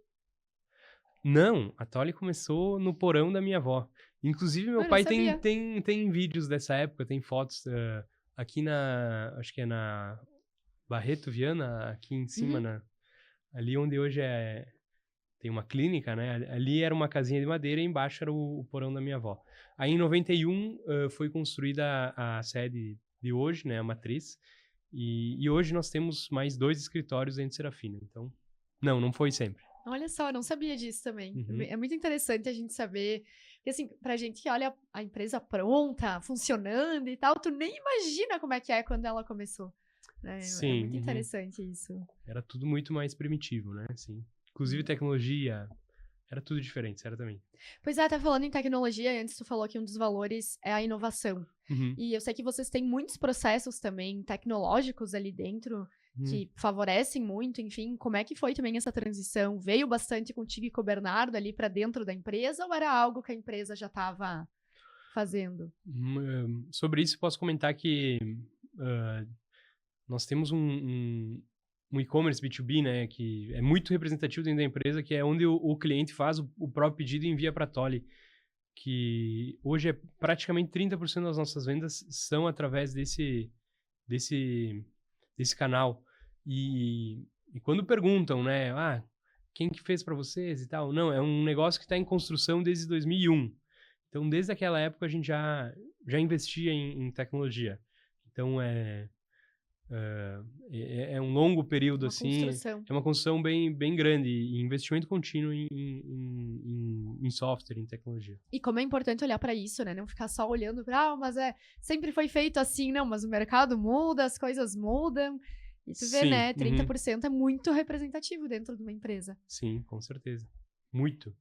Não, a Tolly começou no porão da minha avó. Inclusive, meu Eu não pai sabia. tem vídeos dessa época, tem fotos aqui acho que é na Barreto Viana, aqui em cima, ali onde hoje tem uma clínica, né? Ali era uma casinha de madeira e embaixo era o porão da minha avó. Aí em 91 foi construída a sede de hoje, né? A matriz. E hoje nós temos mais 2 escritórios dentro de Serafina. Então, não foi sempre. Olha só, eu não sabia disso também. Uhum. É muito interessante a gente saber. Porque, assim, pra gente que olha a empresa pronta, funcionando e tal, tu nem imagina como é que é quando ela começou. Né? Sim, É muito uhum. interessante isso. Era tudo muito mais primitivo, né? Assim, inclusive tecnologia, era tudo diferente, certamente. Pois é, até falando em tecnologia, antes tu falou que um dos valores é a inovação. Uhum. E eu sei que vocês têm muitos processos também tecnológicos ali dentro que favorecem muito, enfim. Como é que foi também essa transição? Veio bastante contigo e com o Bernardo ali pra dentro da empresa ou era algo que a empresa já estava fazendo? Sobre isso, posso comentar que nós temos um e-commerce B2B, né, que é muito representativo dentro da empresa, que é onde o cliente faz o próprio pedido e envia para a Tolly, que hoje é praticamente 30% das nossas vendas são através desse canal. E quando perguntam, né, quem que fez para vocês e tal? Não, é um negócio que está em construção desde 2001. Então, desde aquela época, a gente já investia em tecnologia. Então, é um longo período, Uma assim. construção. É uma construção bem grande e investimento contínuo em software, em tecnologia. E como é importante olhar pra isso, né? Não ficar só olhando pra, mas sempre foi feito assim, não, mas o mercado muda, as coisas mudam. E tu vê, Sim, né? 30% é muito representativo dentro de uma empresa. Sim, com certeza. Muito.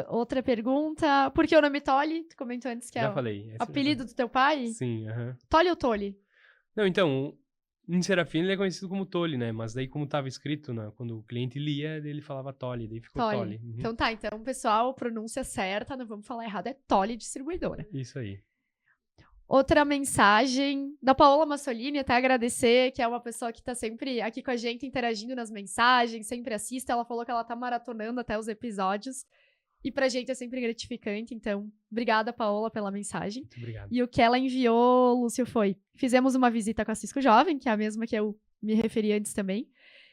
Outra pergunta, por que o nome Tolly? Tu comentou antes que é Já o falei. Essa já apelido do teu pai? falei. Sim, aham. Tolly ou Tolly? Não, então, em Serafina ele é conhecido como Tolly, né? Mas daí, como estava escrito, quando o cliente lia, ele falava Tolly, daí ficou Tolly. Uhum. Então tá, pessoal, pronúncia certa, não vamos falar errado, é Tolly Distribuidora. Isso aí. Outra mensagem da Paola Massolini, até agradecer, que é uma pessoa que tá sempre aqui com a gente, interagindo nas mensagens, sempre assiste. Ela falou que ela tá maratonando até os episódios. E pra gente é sempre gratificante, então, obrigada, Paola, pela mensagem. Muito obrigado. E o que ela enviou, Lúcio, foi: fizemos uma visita com a Cisco Jovem, que é a mesma que eu me referi antes também,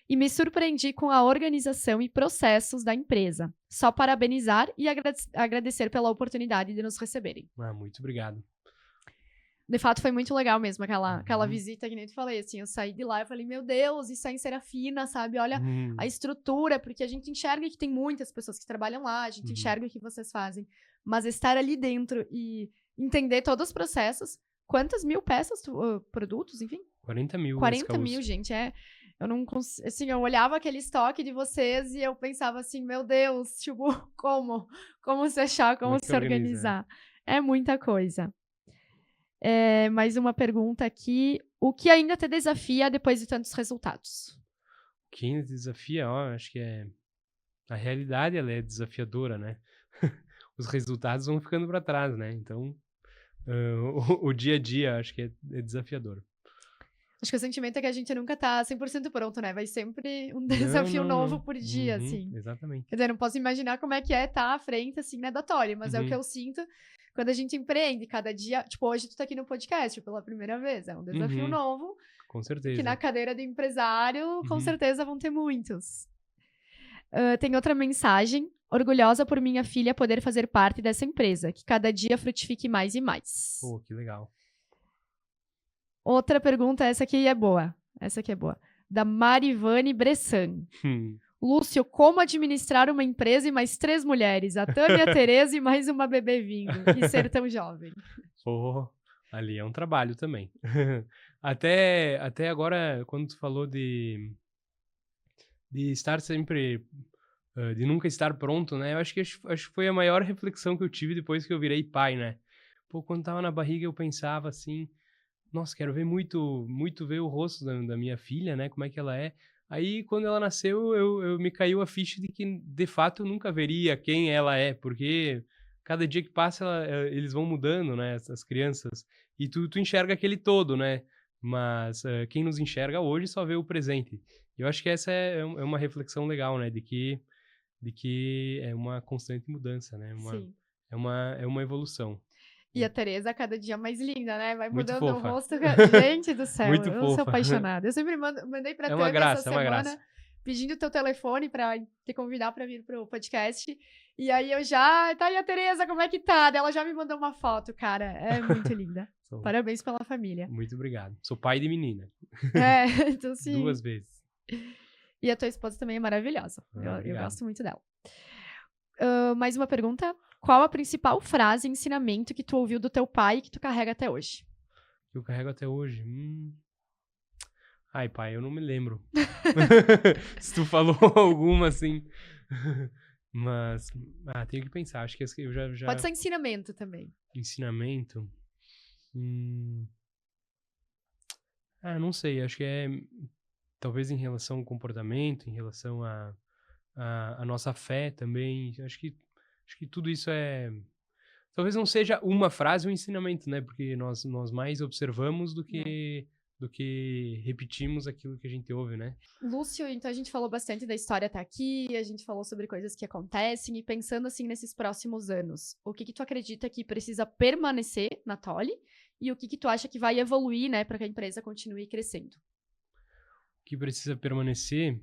e me surpreendi com a organização e processos da empresa. Só parabenizar e agradecer pela oportunidade de nos receberem. Muito obrigado. De fato, foi muito legal mesmo aquela visita, que nem eu te falei, assim, eu saí de lá e falei, meu Deus, isso é em Serafina, sabe? Olha a estrutura, porque a gente enxerga que tem muitas pessoas que trabalham lá, a gente enxerga o que vocês fazem, mas estar ali dentro e entender todos os processos, quantas mil peças, produtos, enfim? 40 mil. 40 mil, gente, eu não assim, eu olhava aquele estoque de vocês e eu pensava assim, meu Deus, tipo, como se achar, como se organizar? É muita coisa. Mais uma pergunta aqui. O que ainda te desafia depois de tantos resultados? O que ainda te desafia, acho que a realidade ela é desafiadora, né? Os resultados vão ficando para trás, né? Então, o dia a dia acho que é desafiador. Acho que o sentimento é que a gente nunca tá 100% pronto, né? Vai sempre um desafio novo por dia, assim. Exatamente. Quer dizer, não posso imaginar como é que estar à frente, assim, né, da Tolly, mas é o que eu sinto quando a gente empreende. Cada dia, tipo, hoje tu tá aqui no podcast pela primeira vez, é um desafio novo. Com certeza. Que na cadeira de empresário, com certeza vão ter muitos. Tem outra mensagem. Orgulhosa por minha filha poder fazer parte dessa empresa, que cada dia frutifique mais e mais. Pô, que legal. Outra pergunta, essa aqui é boa. Da Marivane Bressan. Lúcio, como administrar uma empresa e mais 3 mulheres? A Tânia, a Tereza e mais uma bebê vindo. E ser tão jovem. Ali é um trabalho também. Até agora, quando tu falou de estar sempre... de nunca estar pronto, né? Eu acho que foi a maior reflexão que eu tive depois que eu virei pai, né? Pô, quando tava na barriga eu pensava assim... Nossa, quero ver muito ver o rosto da minha filha, né? Como é que ela é. Aí, quando ela nasceu, eu me caiu a ficha de que, de fato, eu nunca veria quem ela é, porque cada dia que passa, eles vão mudando, né? As crianças. E tu enxerga aquele todo, né? Mas quem nos enxerga hoje só vê o presente. Eu acho que essa é uma reflexão legal, né? De que de que é uma constante mudança, né? Sim. É uma evolução. E a Tereza, cada dia mais linda, né? Vai Muito mudando o fofa. rosto. Gente do céu, Muito eu sou fofa. apaixonada. Eu sempre mandei pra É uma Tami graça, essa é uma semana, graça. pedindo teu telefone pra te convidar pra vir pro podcast. E aí eu já, tá aí a Tereza, como é que tá? Daí ela já me mandou uma foto, cara. É muito linda. Parabéns pela família. Muito obrigado. Sou pai de menina. Então sim. 2 vezes. E a tua esposa também é maravilhosa. Eu Obrigado. gosto muito dela. Mais uma pergunta. Qual a principal frase, ensinamento que tu ouviu do teu pai que tu carrega até hoje? Que eu carrego até hoje? Ai, pai, eu não me lembro. Se tu falou alguma, assim. Mas, tenho que pensar. Acho que eu já... Pode ser ensinamento também. Ensinamento? Não sei. Acho que é... Talvez em relação ao comportamento, em relação à nossa fé também. Acho que tudo isso é... Talvez não seja uma frase ou um ensinamento, né? Porque nós mais observamos do que repetimos aquilo que a gente ouve, né? Lúcio, então a gente falou bastante da história até aqui, a gente falou sobre coisas que acontecem, e pensando assim nesses próximos anos, o que tu acredita que precisa permanecer na Tolly e o que tu acha que vai evoluir, né, para que a empresa continue crescendo? O que precisa permanecer,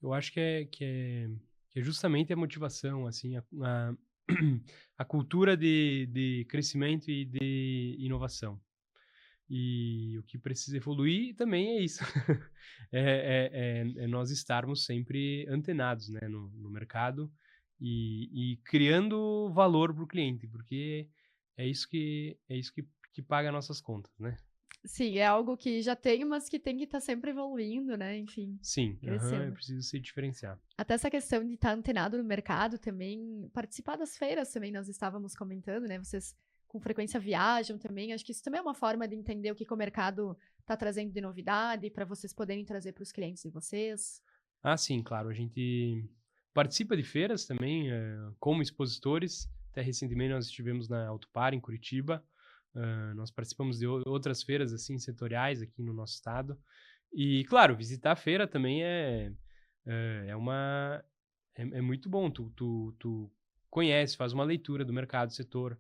eu acho que é justamente a motivação, assim, a cultura de crescimento e de inovação. E o que precisa evoluir também é isso. é nós estarmos sempre antenados, né, no mercado e criando valor para o cliente, porque é isso que paga nossas contas, né? Sim, é algo que já tem, mas que tem que estar sempre evoluindo, né? Enfim. Sim, crescendo. é preciso se diferenciar. Até essa questão de estar antenado no mercado também, participar das feiras também, nós estávamos comentando, né? Vocês com frequência viajam também, acho que isso também é uma forma de entender o que o mercado está trazendo de novidade para vocês poderem trazer para os clientes de vocês. Sim, claro, a gente participa de feiras também, como expositores. Até recentemente nós estivemos na Autopar, em Curitiba. Nós participamos de outras feiras assim setoriais aqui no nosso estado. E, claro, visitar a feira também é muito bom. Tu conhece, faz uma leitura do mercado, do setor.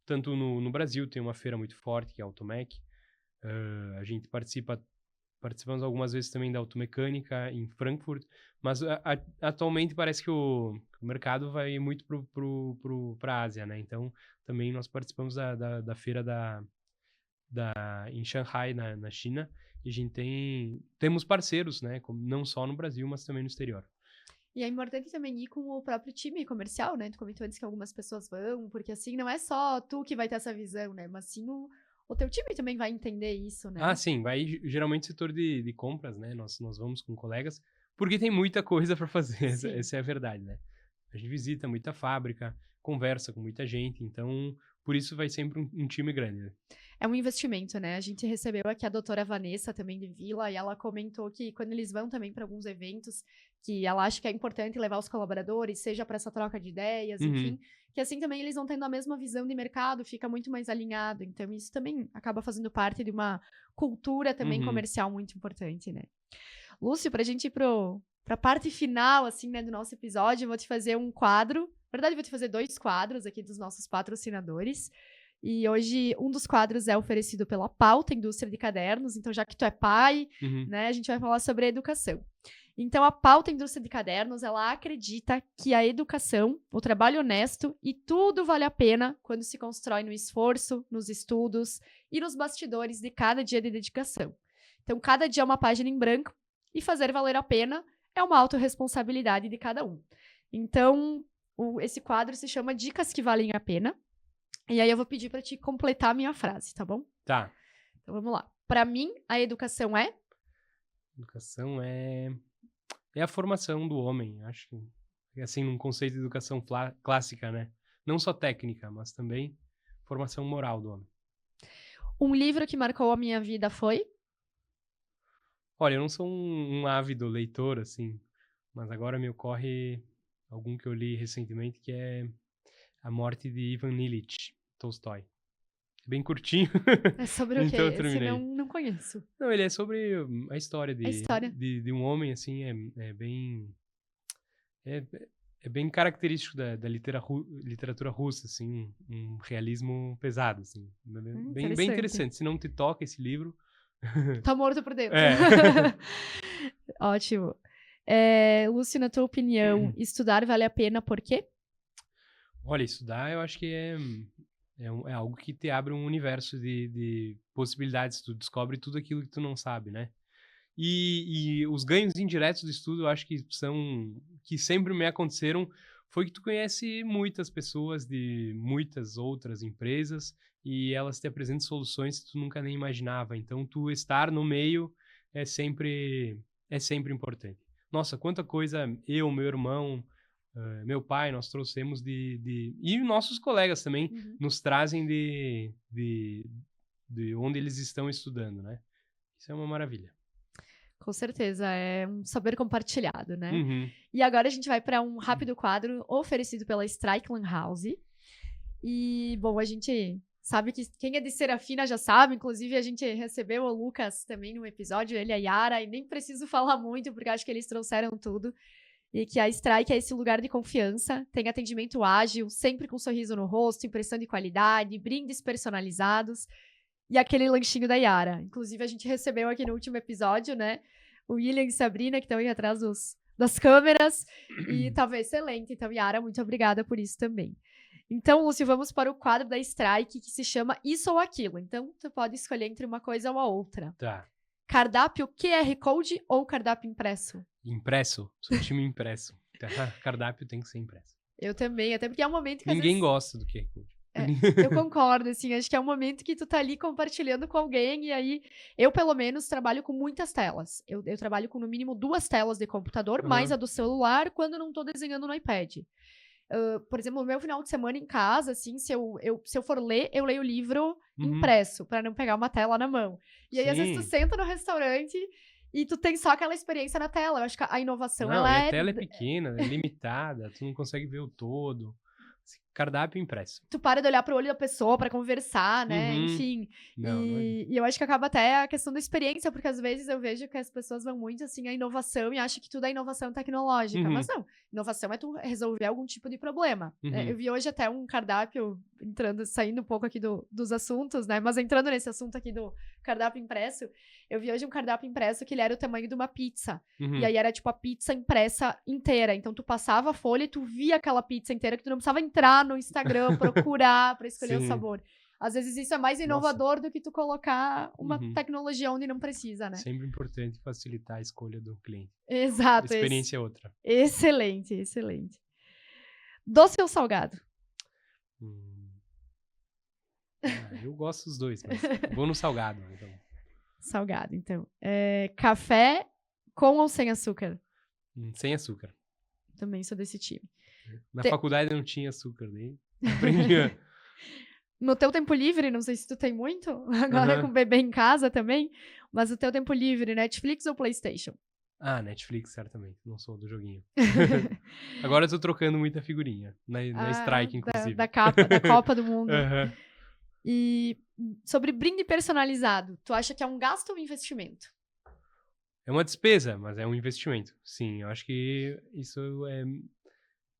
Tanto no Brasil tem uma feira muito forte, que é a Automec. A gente participamos algumas vezes também da Automecânica em Frankfurt, mas atualmente parece que o mercado vai muito para a Ásia, né? Então, também nós participamos da feira em Shanghai, na China, e a gente temos parceiros, né? Não só no Brasil, mas também no exterior. E é importante também ir com o próprio time comercial, né? Tu comentou antes que algumas pessoas vão, porque assim, não é só tu que vai ter essa visão, né? Mas sim o teu time também vai entender isso, né? Sim, vai geralmente setor de compras, né? Nós vamos com colegas, porque tem muita coisa para fazer, essa é a verdade, né? A gente visita muita fábrica, conversa com muita gente, então por isso vai sempre um time grande, né? É um investimento, né? A gente recebeu aqui a doutora Vanessa também de Vila, e ela comentou que quando eles vão também para alguns eventos, que ela acha que é importante levar os colaboradores, seja para essa troca de ideias, enfim, que assim também eles vão tendo a mesma visão de mercado, fica muito mais alinhado. Então isso também acaba fazendo parte de uma cultura também comercial muito importante, né? Lúcio, pra gente ir pra parte final, assim, né, do nosso episódio, eu vou te fazer um quadro. Na verdade, eu vou te fazer 2 quadros aqui dos nossos patrocinadores. E hoje, um dos quadros é oferecido pela Pauta Indústria de Cadernos. Então, já que tu é pai, né, a gente vai falar sobre a educação. Então, a Pauta Indústria de Cadernos, ela acredita que a educação, o trabalho honesto e tudo vale a pena quando se constrói no esforço, nos estudos e nos bastidores de cada dia de dedicação. Então, cada dia é uma página em branco e fazer valer a pena é uma autorresponsabilidade de cada um. Então, esse quadro se chama Dicas que Valem a Pena. E aí eu vou pedir para te completar a minha frase, tá bom? Tá. Então vamos lá. Para mim, a educação é? Educação é a formação do homem. Acho que, assim, num conceito de educação clássica, né? Não só técnica, mas também formação moral do homem. Um livro que marcou a minha vida foi? Olha, eu não sou um ávido leitor, assim, mas agora me ocorre algum que eu li recentemente, que é A Morte de Ivan Ilitch, Tolstói. Bem curtinho. É sobre o quê? Então eu terminei. Esse não conheço. Não, ele é sobre a história A história. de um homem, assim, é bem... É bem característico da literatura russa, assim, um realismo pesado, assim. Bem interessante. Se não te toca esse livro... Tá morto por dentro. Ótimo. Lúcio, na tua opinião, estudar vale a pena por quê? Olha, estudar eu acho que é algo que te abre um universo de possibilidades. Tu descobre tudo aquilo que tu não sabe, né? E os ganhos indiretos do estudo, eu acho que sempre me aconteceram, foi que tu conhece muitas pessoas de muitas outras empresas e elas te apresentam soluções que tu nunca nem imaginava. Então, tu estar no meio é sempre importante. Nossa, quanta coisa eu, meu irmão, meu pai, nós trouxemos e nossos colegas também nos trazem de onde eles estão estudando, né? Isso é uma maravilha. Com certeza, é um saber compartilhado, né? E agora a gente vai para um rápido quadro oferecido pela Strikeland House. E, bom, a gente sabe que quem é de Serafina já sabe, inclusive a gente recebeu o Lucas também no episódio, ele e a Yara, e nem preciso falar muito, porque acho que eles trouxeram tudo. E que a Strike é esse lugar de confiança, tem atendimento ágil, sempre com um sorriso no rosto, impressão de qualidade, brindes personalizados. E aquele lanchinho da Yara. Inclusive, a gente recebeu aqui no último episódio, né? O William e Sabrina, que estão aí atrás das câmeras. E tava excelente. Então, Yara, muito obrigada por isso também. Então, Lúcio, vamos para o quadro da Strike, que se chama Isso ou Aquilo. Então, tu pode escolher entre uma coisa ou a outra. Tá. Cardápio QR Code ou cardápio impresso? Impresso. Sou time impresso. Cardápio tem que ser impresso. Eu também, até porque é um momento que ninguém gosta do QR Code. Eu concordo, assim, acho que é um momento que tu tá ali compartilhando com alguém e aí, eu pelo menos trabalho com muitas telas. Eu trabalho com no mínimo 2 telas de computador, mais a do celular, quando eu não tô desenhando no iPad. Por exemplo, no meu final de semana em casa, assim, se eu for ler, eu leio o livro impresso, pra não pegar uma tela na mão. E aí, às vezes, tu senta no restaurante e tu tem só aquela experiência na tela. Eu acho que a inovação, a tela é pequena, é limitada, tu não consegue ver o todo. Cardápio impresso. Tu para de olhar pro olho da pessoa pra conversar, né? Enfim. E eu acho que acaba até a questão da experiência, porque às vezes eu vejo que as pessoas vão muito assim à inovação e acham que tudo é inovação tecnológica. Mas não, inovação é tu resolver algum tipo de problema. Eu vi hoje até um cardápio, saindo um pouco aqui dos assuntos, né? Mas entrando nesse assunto aqui do cardápio impresso, eu vi hoje um cardápio impresso que ele era o tamanho de uma pizza. E aí era tipo a pizza impressa inteira. Então tu passava a folha e tu via aquela pizza inteira que tu não precisava entrar no Instagram, procurar pra escolher o sabor. Às vezes isso é mais inovador do que tu colocar uma tecnologia onde não precisa, né? Sempre importante facilitar a escolha do cliente. Exato. A experiência é outra. Excelente, excelente. Doce ou salgado? Eu gosto dos dois, mas vou no salgado. Então. Salgado, então. Café com ou sem açúcar? Sem açúcar. Também sou desse time. Na faculdade não tinha açúcar, nem aprendia. No teu tempo livre, não sei se tu tem muito, agora com o bebê em casa também, mas no teu tempo livre, Netflix ou PlayStation? Netflix, certamente. Não sou do joguinho. Agora eu tô trocando muita figurinha. Na Strike, inclusive. Da Copa do Mundo. E sobre brinde personalizado, tu acha que é um gasto ou um investimento? É uma despesa, mas é um investimento. Sim, eu acho que isso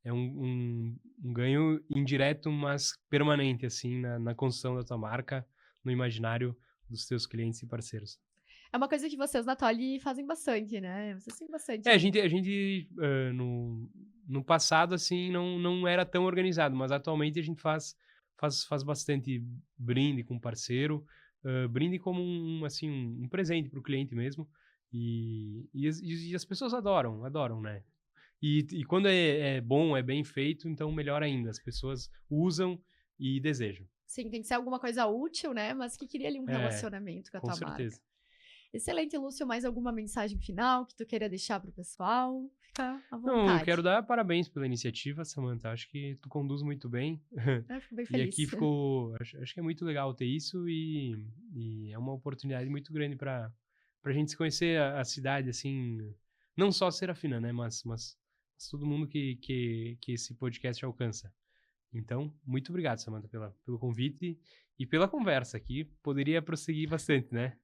é um ganho indireto, mas permanente, assim, na construção da tua marca, no imaginário dos teus clientes e parceiros. É uma coisa que vocês na Tolly fazem bastante, né? Vocês têm bastante. A gente no passado, assim, não era tão organizado, mas atualmente a gente faz bastante brinde com parceiro, brinde como um presente para o cliente mesmo, e as pessoas adoram, né? E quando é bom, é bem feito, então melhor ainda, as pessoas usam e desejam. Sim, tem que ser alguma coisa útil, né? Mas que queria ali um relacionamento com a tua marca. Com certeza. Excelente, Lúcio. Mais alguma mensagem final que tu queira deixar pro pessoal? Fica à vontade. Não, eu quero dar parabéns pela iniciativa, Samantha. Acho que tu conduz muito bem. Fico bem feliz. E aqui acho que é muito legal ter isso e é uma oportunidade muito grande pra gente se conhecer a cidade, assim, não só Serafina, né? Mas todo mundo que esse podcast alcança. Então, muito obrigado, Samantha, pelo convite e pela conversa aqui. Poderia prosseguir bastante, né?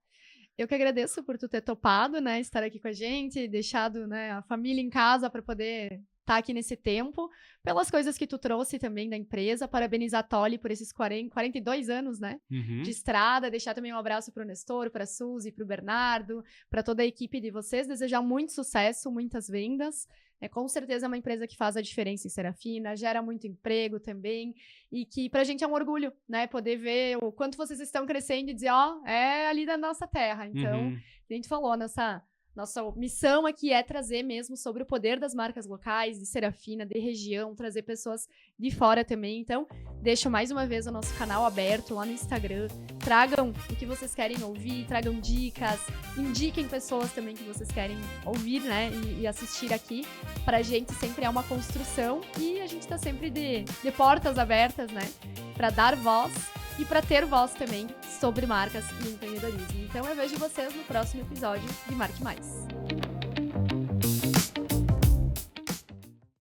Eu que agradeço por tu ter topado, né, estar aqui com a gente, deixado, né, a família em casa para poder estar aqui nesse tempo, pelas coisas que tu trouxe também da empresa, parabenizar a Tolly por esses 42 anos, né, de estrada, deixar também um abraço para o Nestor, para a Suzy, para o Bernardo, para toda a equipe de vocês, desejar muito sucesso, muitas vendas. Com certeza é uma empresa que faz a diferença em Serafina, gera muito emprego também, e que pra gente é um orgulho, né, poder ver o quanto vocês estão crescendo e dizer, é ali da nossa terra. Então, a gente falou, nossa missão aqui é trazer mesmo sobre o poder das marcas locais, de Serafina, de região, trazer pessoas de fora também. Então, deixo mais uma vez o nosso canal aberto lá no Instagram. Tragam o que vocês querem ouvir, tragam dicas, indiquem pessoas também que vocês querem ouvir, né, e assistir aqui. Pra gente sempre é uma construção e a gente tá sempre de portas abertas, né, pra dar voz e para ter voz também sobre marcas e empreendedorismo. Então eu vejo vocês no próximo episódio de Marque Mais.